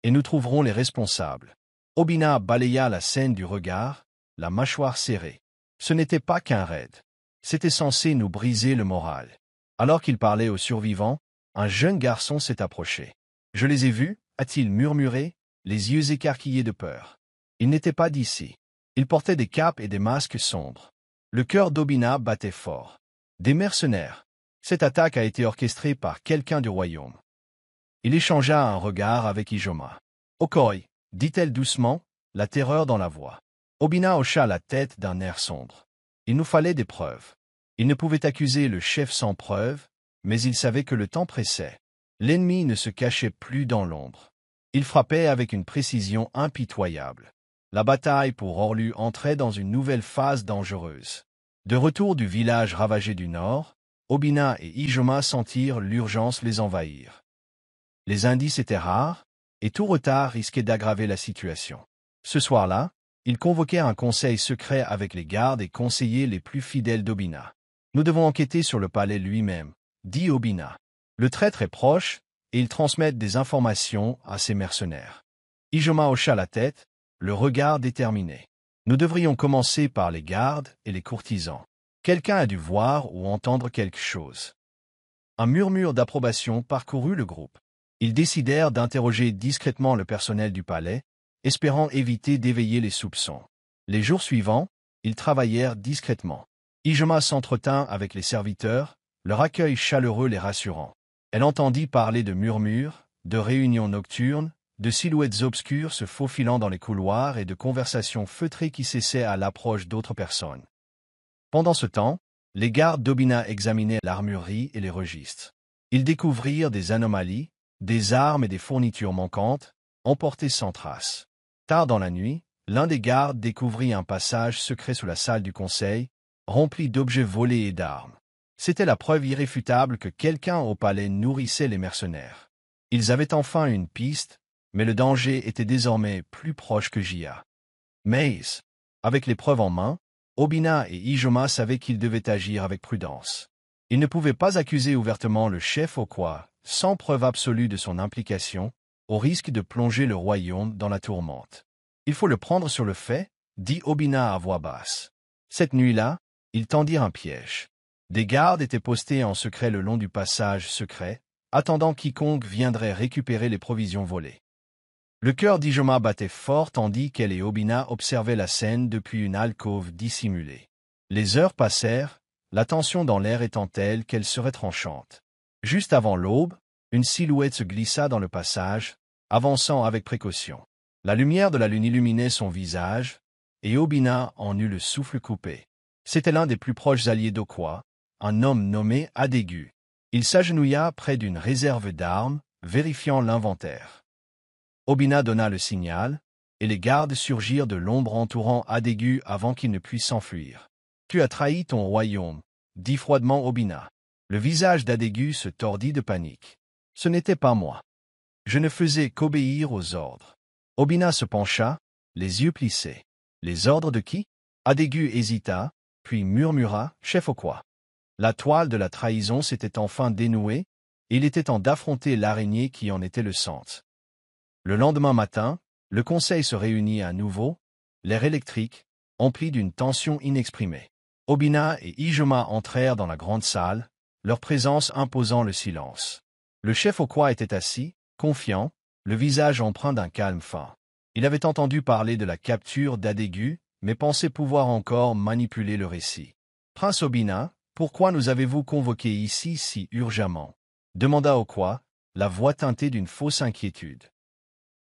Et nous trouverons les responsables. » Obina balaya la scène du regard, la mâchoire serrée. Ce n'était pas qu'un raid. C'était censé nous briser le moral. Alors qu'il parlait aux survivants, un jeune garçon s'est approché. « Je les ai vus, » a-t-il murmuré, les yeux écarquillés de peur. Ils n'étaient pas d'ici. Ils portaient des capes et des masques sombres. Le cœur d'Obina battait fort. Des mercenaires. Cette attaque a été orchestrée par quelqu'un du royaume. Il échangea un regard avec Ijoma. « Okoi » dit-elle doucement, la terreur dans la voix. Obina hocha la tête d'un air sombre. Il nous fallait des preuves. Il ne pouvait accuser le chef sans preuve, mais il savait que le temps pressait. L'ennemi ne se cachait plus dans l'ombre. Il frappait avec une précision impitoyable. La bataille pour Orlu entrait dans une nouvelle phase dangereuse. De retour du village ravagé du nord, Obina et Ijoma sentirent l'urgence les envahir. Les indices étaient rares, et tout retard risquait d'aggraver la situation. Ce soir-là, ils convoquèrent un conseil secret avec les gardes et conseillers les plus fidèles d'Obina. « Nous devons enquêter sur le palais lui-même, » dit Obina. « Le traître est proche, et il transmet des informations à ses mercenaires. » Ijoma hocha la tête, le regard déterminé. « Nous devrions commencer par les gardes et les courtisans. Quelqu'un a dû voir ou entendre quelque chose. » Un murmure d'approbation parcourut le groupe. Ils décidèrent d'interroger discrètement le personnel du palais, espérant éviter d'éveiller les soupçons. Les jours suivants, ils travaillèrent discrètement. Ijoma s'entretint avec les serviteurs, leur accueil chaleureux les rassurant. Elle entendit parler de murmures, de réunions nocturnes, de silhouettes obscures se faufilant dans les couloirs et de conversations feutrées qui cessaient à l'approche d'autres personnes. Pendant ce temps, les gardes d'Obina examinaient l'armurerie et les registres. Ils découvrirent des anomalies, des armes et des fournitures manquantes, emportées sans trace. Tard dans la nuit, l'un des gardes découvrit un passage secret sous la salle du conseil, rempli d'objets volés et d'armes. C'était la preuve irréfutable que quelqu'un au palais nourrissait les mercenaires. Ils avaient enfin une piste, mais le danger était désormais plus proche que Jia. Mais, avec les preuves en main, Obina et Ijoma savaient qu'ils devaient agir avec prudence. Ils ne pouvaient pas accuser ouvertement le chef Okwa, sans preuve absolue de son implication, au risque de plonger le royaume dans la tourmente. Il faut le prendre sur le fait, dit Obina à voix basse. Cette nuit-là, ils tendirent un piège. Des gardes étaient postés en secret le long du passage secret, attendant quiconque viendrait récupérer les provisions volées. Le cœur d'Ijoma battait fort tandis qu'elle et Obina observaient la scène depuis une alcôve dissimulée. Les heures passèrent, la tension dans l'air étant telle qu'elle serait tranchante. Juste avant l'aube, une silhouette se glissa dans le passage, avançant avec précaution. La lumière de la lune illuminait son visage, et Obina en eut le souffle coupé. C'était l'un des plus proches alliés d'Okwa, un homme nommé Adégu. Il s'agenouilla près d'une réserve d'armes, vérifiant l'inventaire. Obina donna le signal, et les gardes surgirent de l'ombre entourant Adégu avant qu'il ne puisse s'enfuir. « Tu as trahi ton royaume », dit froidement Obina. Le visage d'Adégu se tordit de panique. « Ce n'était pas moi. Je ne faisais qu'obéir aux ordres. » Obina se pencha, les yeux plissés. « Les ordres de qui ?» Adégu hésita, puis murmura « Chef Okwa ». La toile de la trahison s'était enfin dénouée, et il était temps d'affronter l'araignée qui en était le centre. Le lendemain matin, le conseil se réunit à nouveau, l'air électrique, empli d'une tension inexprimée. Obina et Ijoma entrèrent dans la grande salle, leur présence imposant le silence. Le chef Okwa était assis, confiant, le visage empreint d'un calme fin. Il avait entendu parler de la capture d'Adégu, mais pensait pouvoir encore manipuler le récit. « Prince Obina, pourquoi nous avez-vous convoqués ici si urgemment » demanda Okwa, la voix teintée d'une fausse inquiétude.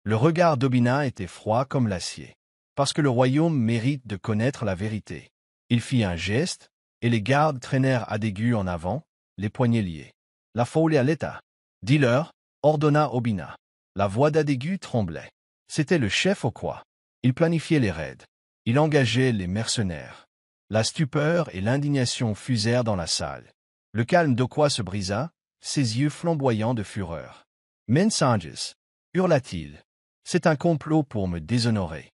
Le regard d'Obina était froid comme l'acier. « Parce que le royaume mérite de connaître la vérité. » Il fit un geste, et les gardes traînèrent Adégu en avant, les poignets liés. « La folie à l'état. »« Dis-leur, » ordonna Obina. La voix d'Adégu tremblait. C'était le chef Okwa. Il planifiait les raids. Il engageait les mercenaires. La stupeur et l'indignation fusèrent dans la salle. Le calme d'Okwa se brisa, ses yeux flamboyants de fureur. « Mensages » hurla-t-il. « C'est un complot pour me déshonorer. »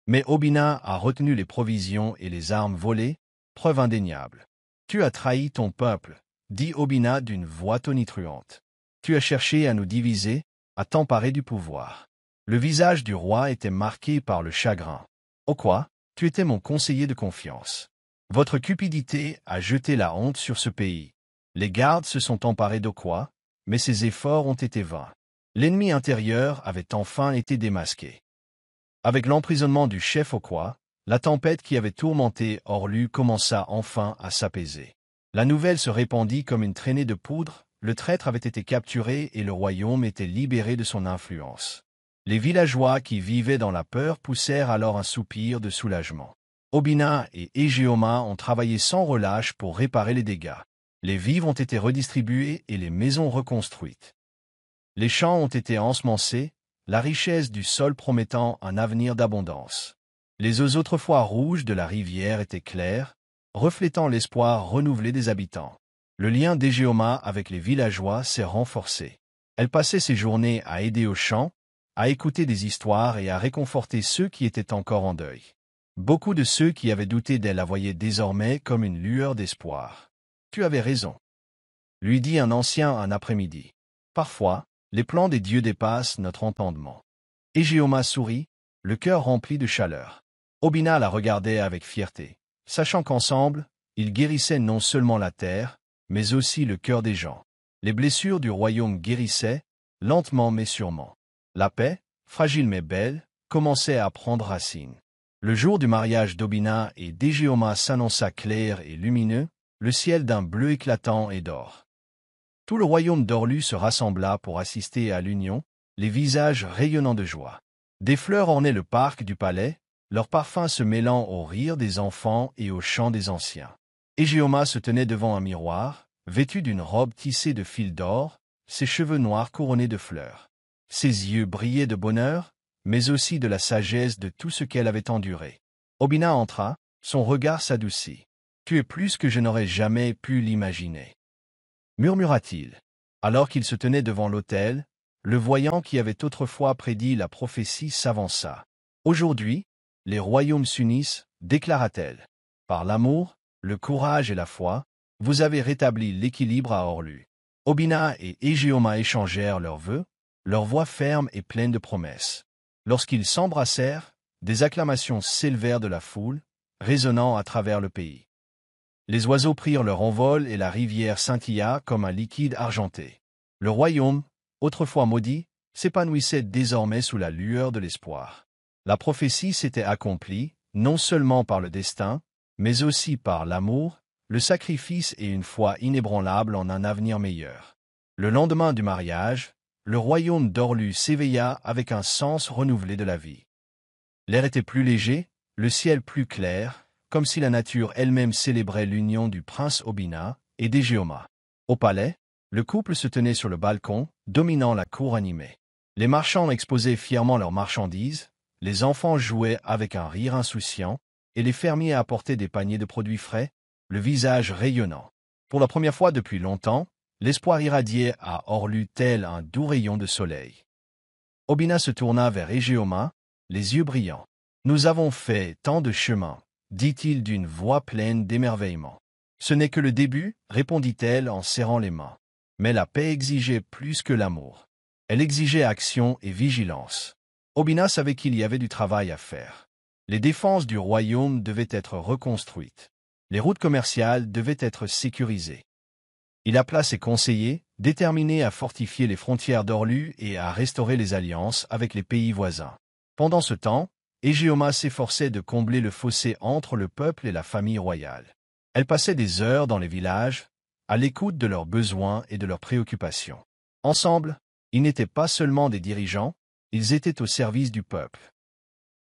Mais Obina a retenu les provisions et les armes volées, preuve indéniable. « Tu as trahi ton peuple » dit Obina d'une voix tonitruante. « Tu as cherché à nous diviser, à t'emparer du pouvoir. » Le visage du roi était marqué par le chagrin. « Okwa, tu étais mon conseiller de confiance. Votre cupidité a jeté la honte sur ce pays. Les gardes se sont emparés d'Okwa, mais ses efforts ont été vains. L'ennemi intérieur avait enfin été démasqué. » Avec l'emprisonnement du chef Okwa, la tempête qui avait tourmenté Orlu commença enfin à s'apaiser. La nouvelle se répandit comme une traînée de poudre, le traître avait été capturé et le royaume était libéré de son influence. Les villageois qui vivaient dans la peur poussèrent alors un soupir de soulagement. Obina et Ijoma ont travaillé sans relâche pour réparer les dégâts. Les vivres ont été redistribués et les maisons reconstruites. Les champs ont été ensemencés, la richesse du sol promettant un avenir d'abondance. Les eaux autrefois rouges de la rivière étaient claires, reflétant l'espoir renouvelé des habitants. Le lien d'Ijoma avec les villageois s'est renforcé. Elle passait ses journées à aider aux champs, à écouter des histoires et à réconforter ceux qui étaient encore en deuil. Beaucoup de ceux qui avaient douté d'elle la voyaient désormais comme une lueur d'espoir. « Tu avais raison », lui dit un ancien un après-midi. « Parfois, les plans des dieux dépassent notre entendement. » Ijoma sourit, le cœur rempli de chaleur. Obina la regardait avec fierté, sachant qu'ensemble, ils guérissaient non seulement la terre, mais aussi le cœur des gens. Les blessures du royaume guérissaient, lentement mais sûrement. La paix, fragile mais belle, commençait à prendre racine. Le jour du mariage d'Obina et d'Ijoma s'annonça clair et lumineux, le ciel d'un bleu éclatant et d'or. Tout le royaume d'Orlu se rassembla pour assister à l'union, les visages rayonnants de joie. Des fleurs ornaient le parc du palais, leur parfum se mêlant aux rires des enfants et aux chants des anciens. Ijoma se tenait devant un miroir, vêtu d'une robe tissée de fils d'or, ses cheveux noirs couronnés de fleurs. Ses yeux brillaient de bonheur, mais aussi de la sagesse de tout ce qu'elle avait enduré. Obina entra, son regard s'adoucit. « Tu es plus que je n'aurais jamais pu l'imaginer. Murmura-t-il. Alors qu'il se tenait devant l'autel, le voyant qui avait autrefois prédit la prophétie s'avança. Aujourd'hui, les royaumes s'unissent, déclara-t-elle. Par l'amour, le courage et la foi, vous avez rétabli l'équilibre à Orlu. Obina et Égéoma échangèrent leurs vœux, leur voix ferme et pleine de promesses. Lorsqu'ils s'embrassèrent, des acclamations s'élevèrent de la foule, résonnant à travers le pays. Les oiseaux prirent leur envol et la rivière scintilla comme un liquide argenté. Le royaume, autrefois maudit, s'épanouissait désormais sous la lueur de l'espoir. La prophétie s'était accomplie, non seulement par le destin, mais aussi par l'amour, le sacrifice et une foi inébranlable en un avenir meilleur. Le lendemain du mariage, le royaume d'Orlu s'éveilla avec un sens renouvelé de la vie. L'air était plus léger, le ciel plus clair, comme si la nature elle-même célébrait l'union du prince Obina et d'Égéoma. Au palais, le couple se tenait sur le balcon, dominant la cour animée. Les marchands exposaient fièrement leurs marchandises, les enfants jouaient avec un rire insouciant, et les fermiers apportaient des paniers de produits frais, le visage rayonnant. Pour la première fois depuis longtemps, l'espoir irradiait à Orlu tel un doux rayon de soleil. Obina se tourna vers Égéoma, les yeux brillants. « Nous avons fait tant de chemin, » dit-il d'une voix pleine d'émerveillement. « Ce n'est que le début, » répondit-elle en serrant les mains. Mais la paix exigeait plus que l'amour. Elle exigeait action et vigilance. Obina savait qu'il y avait du travail à faire. Les défenses du royaume devaient être reconstruites. Les routes commerciales devaient être sécurisées. Il appela ses conseillers, déterminés à fortifier les frontières d'Orlu et à restaurer les alliances avec les pays voisins. Pendant ce temps, Égéoma s'efforçait de combler le fossé entre le peuple et la famille royale. Elle passait des heures dans les villages, à l'écoute de leurs besoins et de leurs préoccupations. Ensemble, ils n'étaient pas seulement des dirigeants, ils étaient au service du peuple.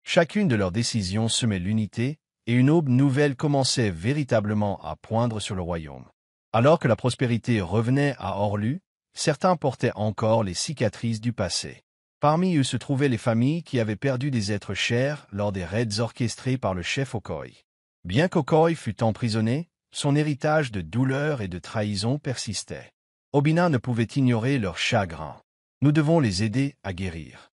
Chacune de leurs décisions semait l'unité, et une aube nouvelle commençait véritablement à poindre sur le royaume. Alors que la prospérité revenait à Orlu, certains portaient encore les cicatrices du passé. Parmi eux se trouvaient les familles qui avaient perdu des êtres chers lors des raids orchestrés par le chef Okoy. Bien qu'Okoy fût emprisonné, son héritage de douleur et de trahison persistait. Obina ne pouvait ignorer leur chagrin. Nous devons les aider à guérir,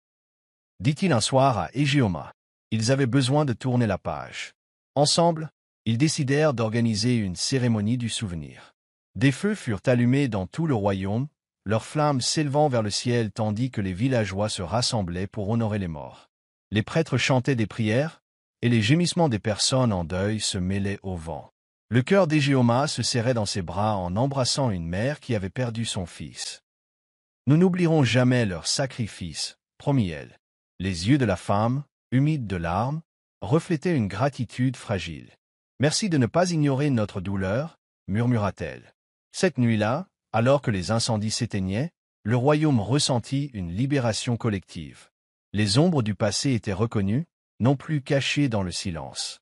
dit-il un soir à Égéoma. Ils avaient besoin de tourner la page. Ensemble, ils décidèrent d'organiser une cérémonie du souvenir. Des feux furent allumés dans tout le royaume, leurs flammes s'élevant vers le ciel tandis que les villageois se rassemblaient pour honorer les morts. Les prêtres chantaient des prières, et les gémissements des personnes en deuil se mêlaient au vent. Le cœur d'Égéoma se serrait dans ses bras en embrassant une mère qui avait perdu son fils. « Nous n'oublierons jamais leur sacrifice, » promit-elle. Les yeux de la femme, humides de larmes, reflétaient une gratitude fragile. « Merci de ne pas ignorer notre douleur, » murmura-t-elle. Cette nuit-là, alors que les incendies s'éteignaient, le royaume ressentit une libération collective. Les ombres du passé étaient reconnues, non plus cachées dans le silence.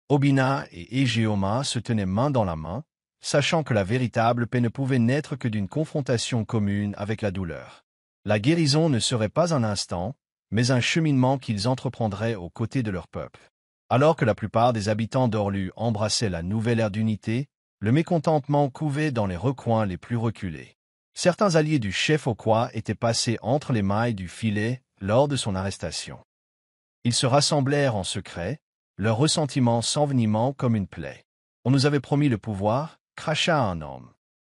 Obina et Égéoma se tenaient main dans la main, sachant que la véritable paix ne pouvait naître que d'une confrontation commune avec la douleur. La guérison ne serait pas un instant, mais un cheminement qu'ils entreprendraient aux côtés de leur peuple. Alors que la plupart des habitants d'Orlu embrassaient la nouvelle ère d'unité, le mécontentement couvait dans les recoins les plus reculés. Certains alliés du chef Okwa étaient passés entre les mailles du filet lors de son arrestation. Ils se rassemblèrent en secret, leur ressentiment s'envenimant comme une plaie. On nous avait promis le pouvoir, cracha un homme.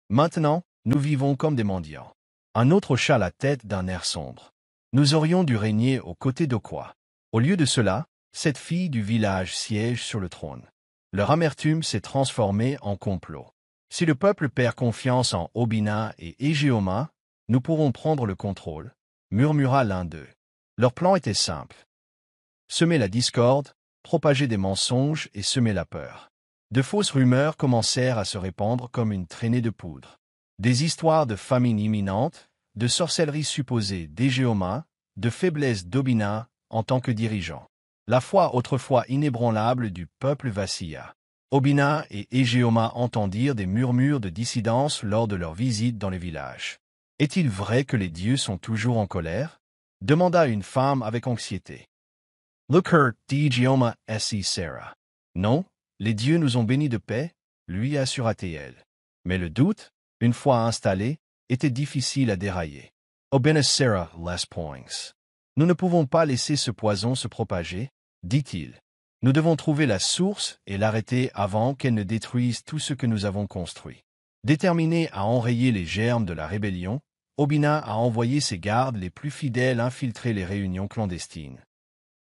Maintenant, nous vivons comme des mendiants. Un autre hocha la tête d'un air sombre. Nous aurions dû régner aux côtés d'Okwa. Au lieu de cela, cette fille du village siège sur le trône. Leur amertume s'est transformée en complot. Si le peuple perd confiance en Obina et Égéoma, nous pourrons prendre le contrôle, murmura l'un d'eux. Leur plan était simple. Semer la discorde, propager des mensonges et semer la peur. De fausses rumeurs commencèrent à se répandre comme une traînée de poudre. Des histoires de famine imminente, de sorcellerie supposée d'Égéoma, de faiblesse d'Obina en tant que dirigeant. La foi autrefois inébranlable du peuple vacilla. Obina et Égéoma entendirent des murmures de dissidence lors de leur visite dans les villages. « Est-il vrai que les dieux sont toujours en colère ?» demanda une femme avec anxiété. « Look her, dit Égéoma, dit Sarah. Non, les dieux nous ont bénis de paix, lui assura Théel. Mais le doute, une fois installé, était difficile à dérailler. Obenessera les points. Nous ne pouvons pas laisser ce poison se propager, dit-il. Nous devons trouver la source et l'arrêter avant qu'elle ne détruise tout ce que nous avons construit. Déterminé à enrayer les germes de la rébellion, Obina a envoyé ses gardes les plus fidèles infiltrer les réunions clandestines.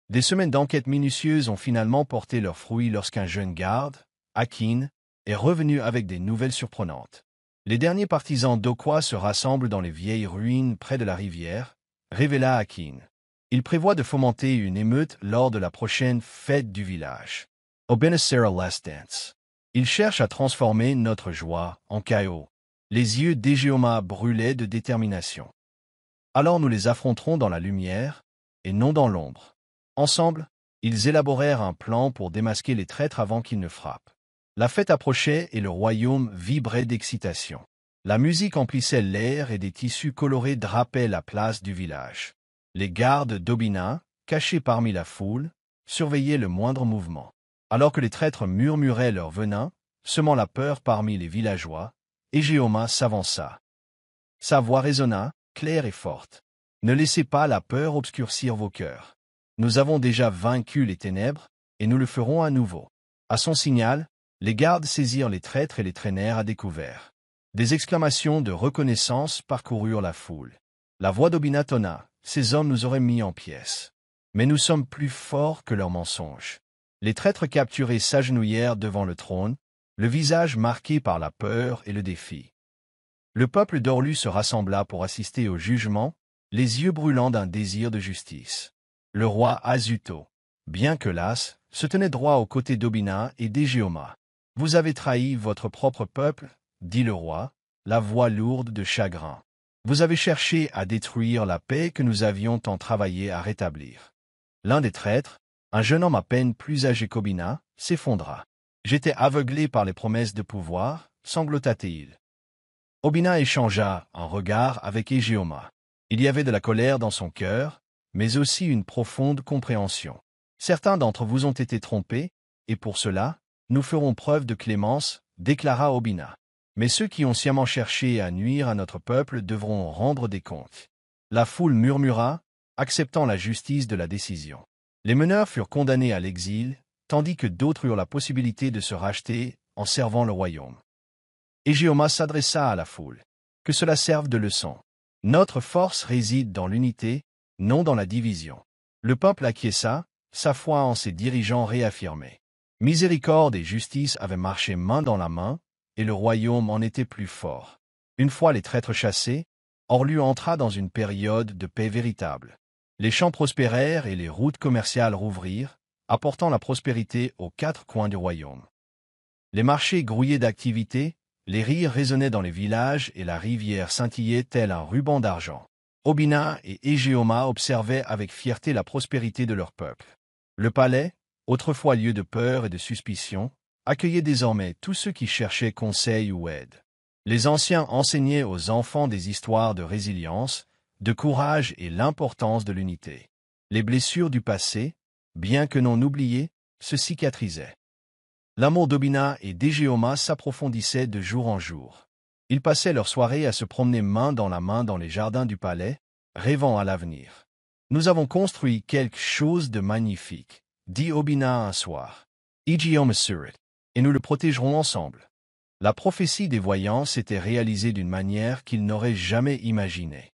Des semaines d'enquête minutieuses ont finalement porté leurs fruits lorsqu'un jeune garde, Akin, est revenu avec des nouvelles surprenantes. Les derniers partisans d'Okwa se rassemblent dans les vieilles ruines près de la rivière, révéla Akin. Il prévoit de fomenter une émeute lors de la prochaine fête du village. Obenessera Last Dance. Il cherche à transformer notre joie en chaos. Les yeux d'Egéoma brûlaient de détermination. Alors nous les affronterons dans la lumière, et non dans l'ombre. Ensemble, ils élaborèrent un plan pour démasquer les traîtres avant qu'ils ne frappent. La fête approchait et le royaume vibrait d'excitation. La musique emplissait l'air et des tissus colorés drapaient la place du village. Les gardes d'Obina, cachés parmi la foule, surveillaient le moindre mouvement. Alors que les traîtres murmuraient leur venin, semant la peur parmi les villageois, Egéoma s'avança. Sa voix résonna, claire et forte. Ne laissez pas la peur obscurcir vos cœurs. Nous avons déjà vaincu les ténèbres, et nous le ferons à nouveau. À son signal, les gardes saisirent les traîtres et les traînèrent à découvert. Des exclamations de reconnaissance parcoururent la foule. La voix d'Obina tonna. Ces hommes nous auraient mis en pièces. Mais nous sommes plus forts que leurs mensonges. Les traîtres capturés s'agenouillèrent devant le trône, le visage marqué par la peur et le défi. Le peuple d'Orlu se rassembla pour assister au jugement, les yeux brûlants d'un désir de justice. Le roi Azuto, bien que las, se tenait droit aux côtés d'Obina et d'Egéoma. « Vous avez trahi votre propre peuple, dit le roi, la voix lourde de chagrin. Vous avez cherché à détruire la paix que nous avions tant travaillé à rétablir. » L'un des traîtres, un jeune homme à peine plus âgé qu'Obina, s'effondra. « J'étais aveuglé par les promesses de pouvoir, sanglota-t-il. » Obina échangea un regard avec Egéoma. Il y avait de la colère dans son cœur, mais aussi une profonde compréhension. « Certains d'entre vous ont été trompés, et pour cela, nous ferons preuve de clémence, déclara Obina. Mais ceux qui ont sciemment cherché à nuire à notre peuple devront rendre des comptes. » La foule murmura, acceptant la justice de la décision. Les meneurs furent condamnés à l'exil, tandis que d'autres eurent la possibilité de se racheter en servant le royaume. Egéoma s'adressa à la foule. « Que cela serve de leçon. Notre force réside dans l'unité, non dans la division. » Le peuple acquiesça, sa foi en ses dirigeants réaffirmée. Miséricorde et justice avaient marché main dans la main, et le royaume en était plus fort. Une fois les traîtres chassés, Orlu entra dans une période de paix véritable. Les champs prospérèrent et les routes commerciales rouvrirent, apportant la prospérité aux quatre coins du royaume. Les marchés grouillaient d'activité, les rires résonnaient dans les villages et la rivière scintillait tel un ruban d'argent. Obina et Egéoma observaient avec fierté la prospérité de leur peuple. Le palais, autrefois lieu de peur et de suspicion, accueillait désormais tous ceux qui cherchaient conseil ou aide. Les anciens enseignaient aux enfants des histoires de résilience, de courage et l'importance de l'unité. Les blessures du passé, bien que non oubliées, se cicatrisaient. L'amour d'Obina et d'Egéoma s'approfondissait de jour en jour. Ils passaient leur soirée à se promener main dans la main dans les jardins du palais, rêvant à l'avenir. « Nous avons construit quelque chose de magnifique, » dit Obina un soir. « Egéoma surit, et nous le protégerons ensemble. » La prophétie des voyants s'était réalisée d'une manière qu'ils n'auraient jamais imaginée.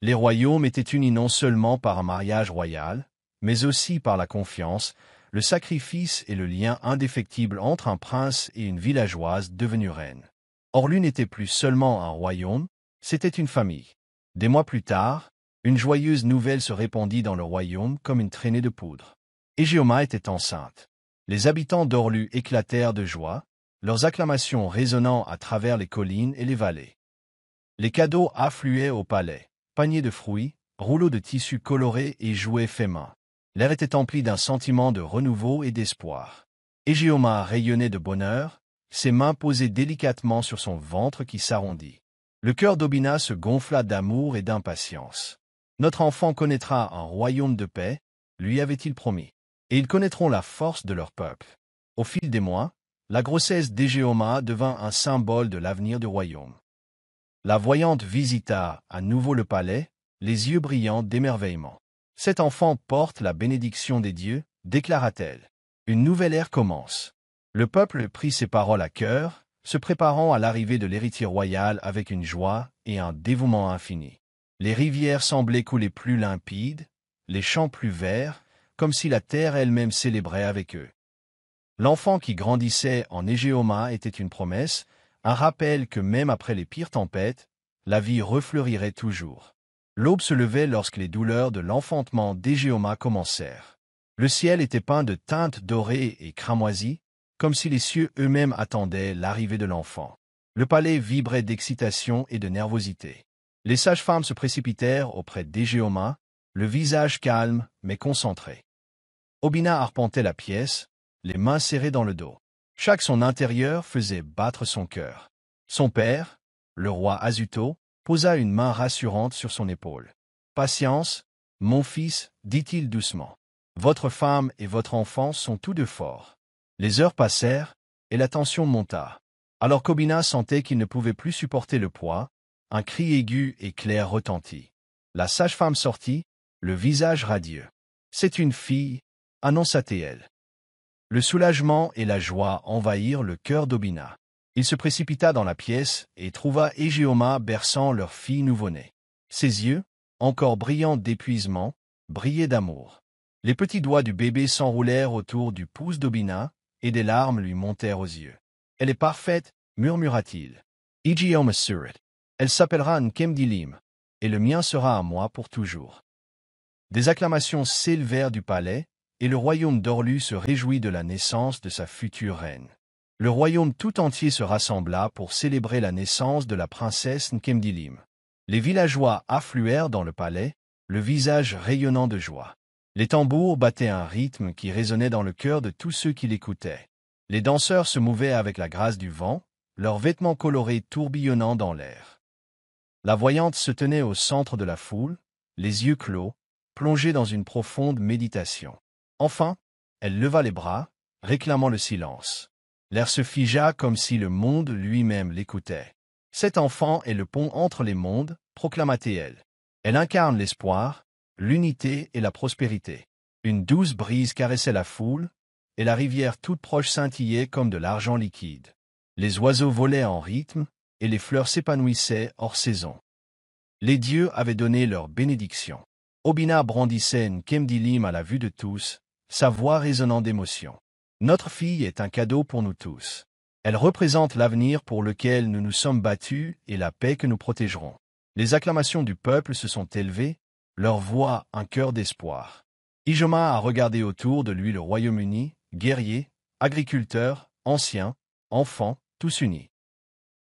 Les royaumes étaient unis non seulement par un mariage royal, mais aussi par la confiance, le sacrifice et le lien indéfectible entre un prince et une villageoise devenue reine. Orlu n'était plus seulement un royaume, c'était une famille. Des mois plus tard, une joyeuse nouvelle se répandit dans le royaume comme une traînée de poudre. Egéoma était enceinte. Les habitants d'Orlu éclatèrent de joie, leurs acclamations résonnant à travers les collines et les vallées. Les cadeaux affluaient au palais, paniers de fruits, rouleaux de tissus colorés et jouets faits main. L'air était empli d'un sentiment de renouveau et d'espoir. Egéoma rayonnait de bonheur, ses mains posées délicatement sur son ventre qui s'arrondit. Le cœur d'Obina se gonfla d'amour et d'impatience. « Notre enfant connaîtra un royaume de paix, » lui avait-il promis. « Et ils connaîtront la force de leur peuple. » Au fil des mois, la grossesse d'Égéoma devint un symbole de l'avenir du royaume. La voyante visita à nouveau le palais, les yeux brillants d'émerveillement. « Cet enfant porte la bénédiction des dieux », déclara-t-elle. Une nouvelle ère commence. Le peuple prit ces paroles à cœur, se préparant à l'arrivée de l'héritier royal avec une joie et un dévouement infini. Les rivières semblaient couler plus limpides, les champs plus verts, comme si la terre elle-même célébrait avec eux. L'enfant qui grandissait en Égéoma était une promesse, un rappel que même après les pires tempêtes, la vie refleurirait toujours. L'aube se levait lorsque les douleurs de l'enfantement d'Égéoma commencèrent. Le ciel était peint de teintes dorées et cramoisies, comme si les cieux eux-mêmes attendaient l'arrivée de l'enfant. Le palais vibrait d'excitation et de nervosité. Les sages-femmes se précipitèrent auprès d'Égéoma, le visage calme mais concentré. Obina arpentait la pièce, les mains serrées dans le dos. Chaque son intérieur faisait battre son cœur. Son père, le roi Azuto, posa une main rassurante sur son épaule. « Patience, mon fils, dit-il doucement. Votre femme et votre enfant sont tous deux forts. » Les heures passèrent, et la tension monta. Alors qu'Obina sentait qu'il ne pouvait plus supporter le poids, un cri aigu et clair retentit. La sage-femme sortit, le visage radieux. « C'est une fille, » annonça-t-elle. Le soulagement et la joie envahirent le cœur d'Obina. Il se précipita dans la pièce et trouva Égéoma berçant leur fille nouveau-née. Ses yeux, encore brillants d'épuisement, brillaient d'amour. Les petits doigts du bébé s'enroulèrent autour du pouce d'Obina, et des larmes lui montèrent aux yeux. « Elle est parfaite, » murmura-t-il. « Égéoma surit. Elle s'appellera Nkemdilim, et le mien sera à moi pour toujours. » Des acclamations s'élevèrent du palais, et le royaume d'Orlu se réjouit de la naissance de sa future reine. Le royaume tout entier se rassembla pour célébrer la naissance de la princesse Nkemdilim. Les villageois affluèrent dans le palais, le visage rayonnant de joie. Les tambours battaient un rythme qui résonnait dans le cœur de tous ceux qui l'écoutaient. Les danseurs se mouvaient avec la grâce du vent, leurs vêtements colorés tourbillonnant dans l'air. La voyante se tenait au centre de la foule, les yeux clos, plongée dans une profonde méditation. Enfin, elle leva les bras, réclamant le silence. L'air se figea comme si le monde lui-même l'écoutait. « Cet enfant est le pont entre les mondes », proclama-t-elle. Elle incarne l'espoir, l'unité et la prospérité. Une douce brise caressait la foule, et la rivière toute proche scintillait comme de l'argent liquide. Les oiseaux volaient en rythme, et les fleurs s'épanouissaient hors saison. Les dieux avaient donné leur bénédiction. Obina brandissait Nkemdilim à la vue de tous, sa voix résonnant d'émotion. « Notre fille est un cadeau pour nous tous. Elle représente l'avenir pour lequel nous nous sommes battus et la paix que nous protégerons. » Les acclamations du peuple se sont élevées, leur voix un cœur d'espoir. Égéoma a regardé autour de lui le Royaume-Uni, guerriers, agriculteurs, anciens, enfants, tous unis.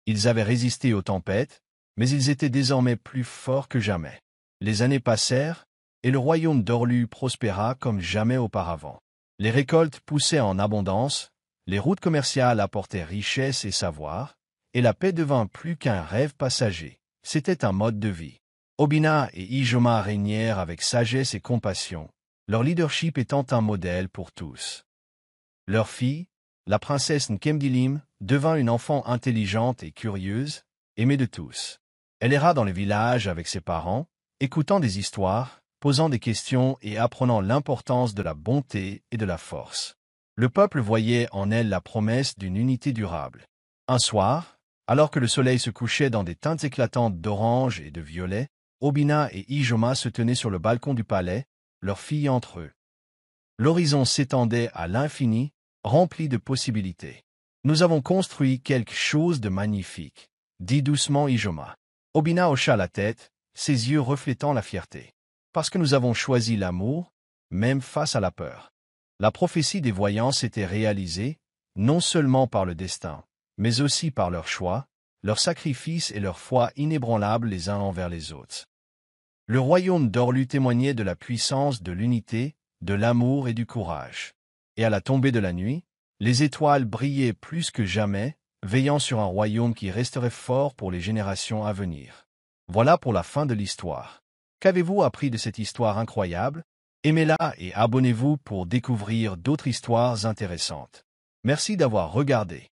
Ils avaient résisté aux tempêtes, mais ils étaient désormais plus forts que jamais. Les années passèrent, et le royaume d'Orlu prospéra comme jamais auparavant. Les récoltes poussaient en abondance, les routes commerciales apportaient richesse et savoir, et la paix devint plus qu'un rêve passager. C'était un mode de vie. Obina et Égéoma régnèrent avec sagesse et compassion, leur leadership étant un modèle pour tous. Leur fille, la princesse Nkemdilim, devint une enfant intelligente et curieuse, aimée de tous. Elle erra dans les villages avec ses parents, écoutant des histoires, posant des questions et apprenant l'importance de la bonté et de la force. Le peuple voyait en elle la promesse d'une unité durable. Un soir, alors que le soleil se couchait dans des teintes éclatantes d'orange et de violet, Obina et Égéoma se tenaient sur le balcon du palais, leurs filles entre eux. L'horizon s'étendait à l'infini, rempli de possibilités. « Nous avons construit quelque chose de magnifique, » dit doucement Égéoma. Obina hocha la tête, ses yeux reflétant la fierté. « Parce que nous avons choisi l'amour, même face à la peur. » La prophétie des voyants s'était réalisée, non seulement par le destin, mais aussi par leur choix, leur sacrifice et leur foi inébranlables les uns envers les autres. Le royaume d'Orlu témoignait de la puissance de l'unité, de l'amour et du courage. Et à la tombée de la nuit, les étoiles brillaient plus que jamais, veillant sur un royaume qui resterait fort pour les générations à venir. Voilà pour la fin de l'histoire. Qu'avez-vous appris de cette histoire incroyable? Aimez-la et abonnez-vous pour découvrir d'autres histoires intéressantes. Merci d'avoir regardé.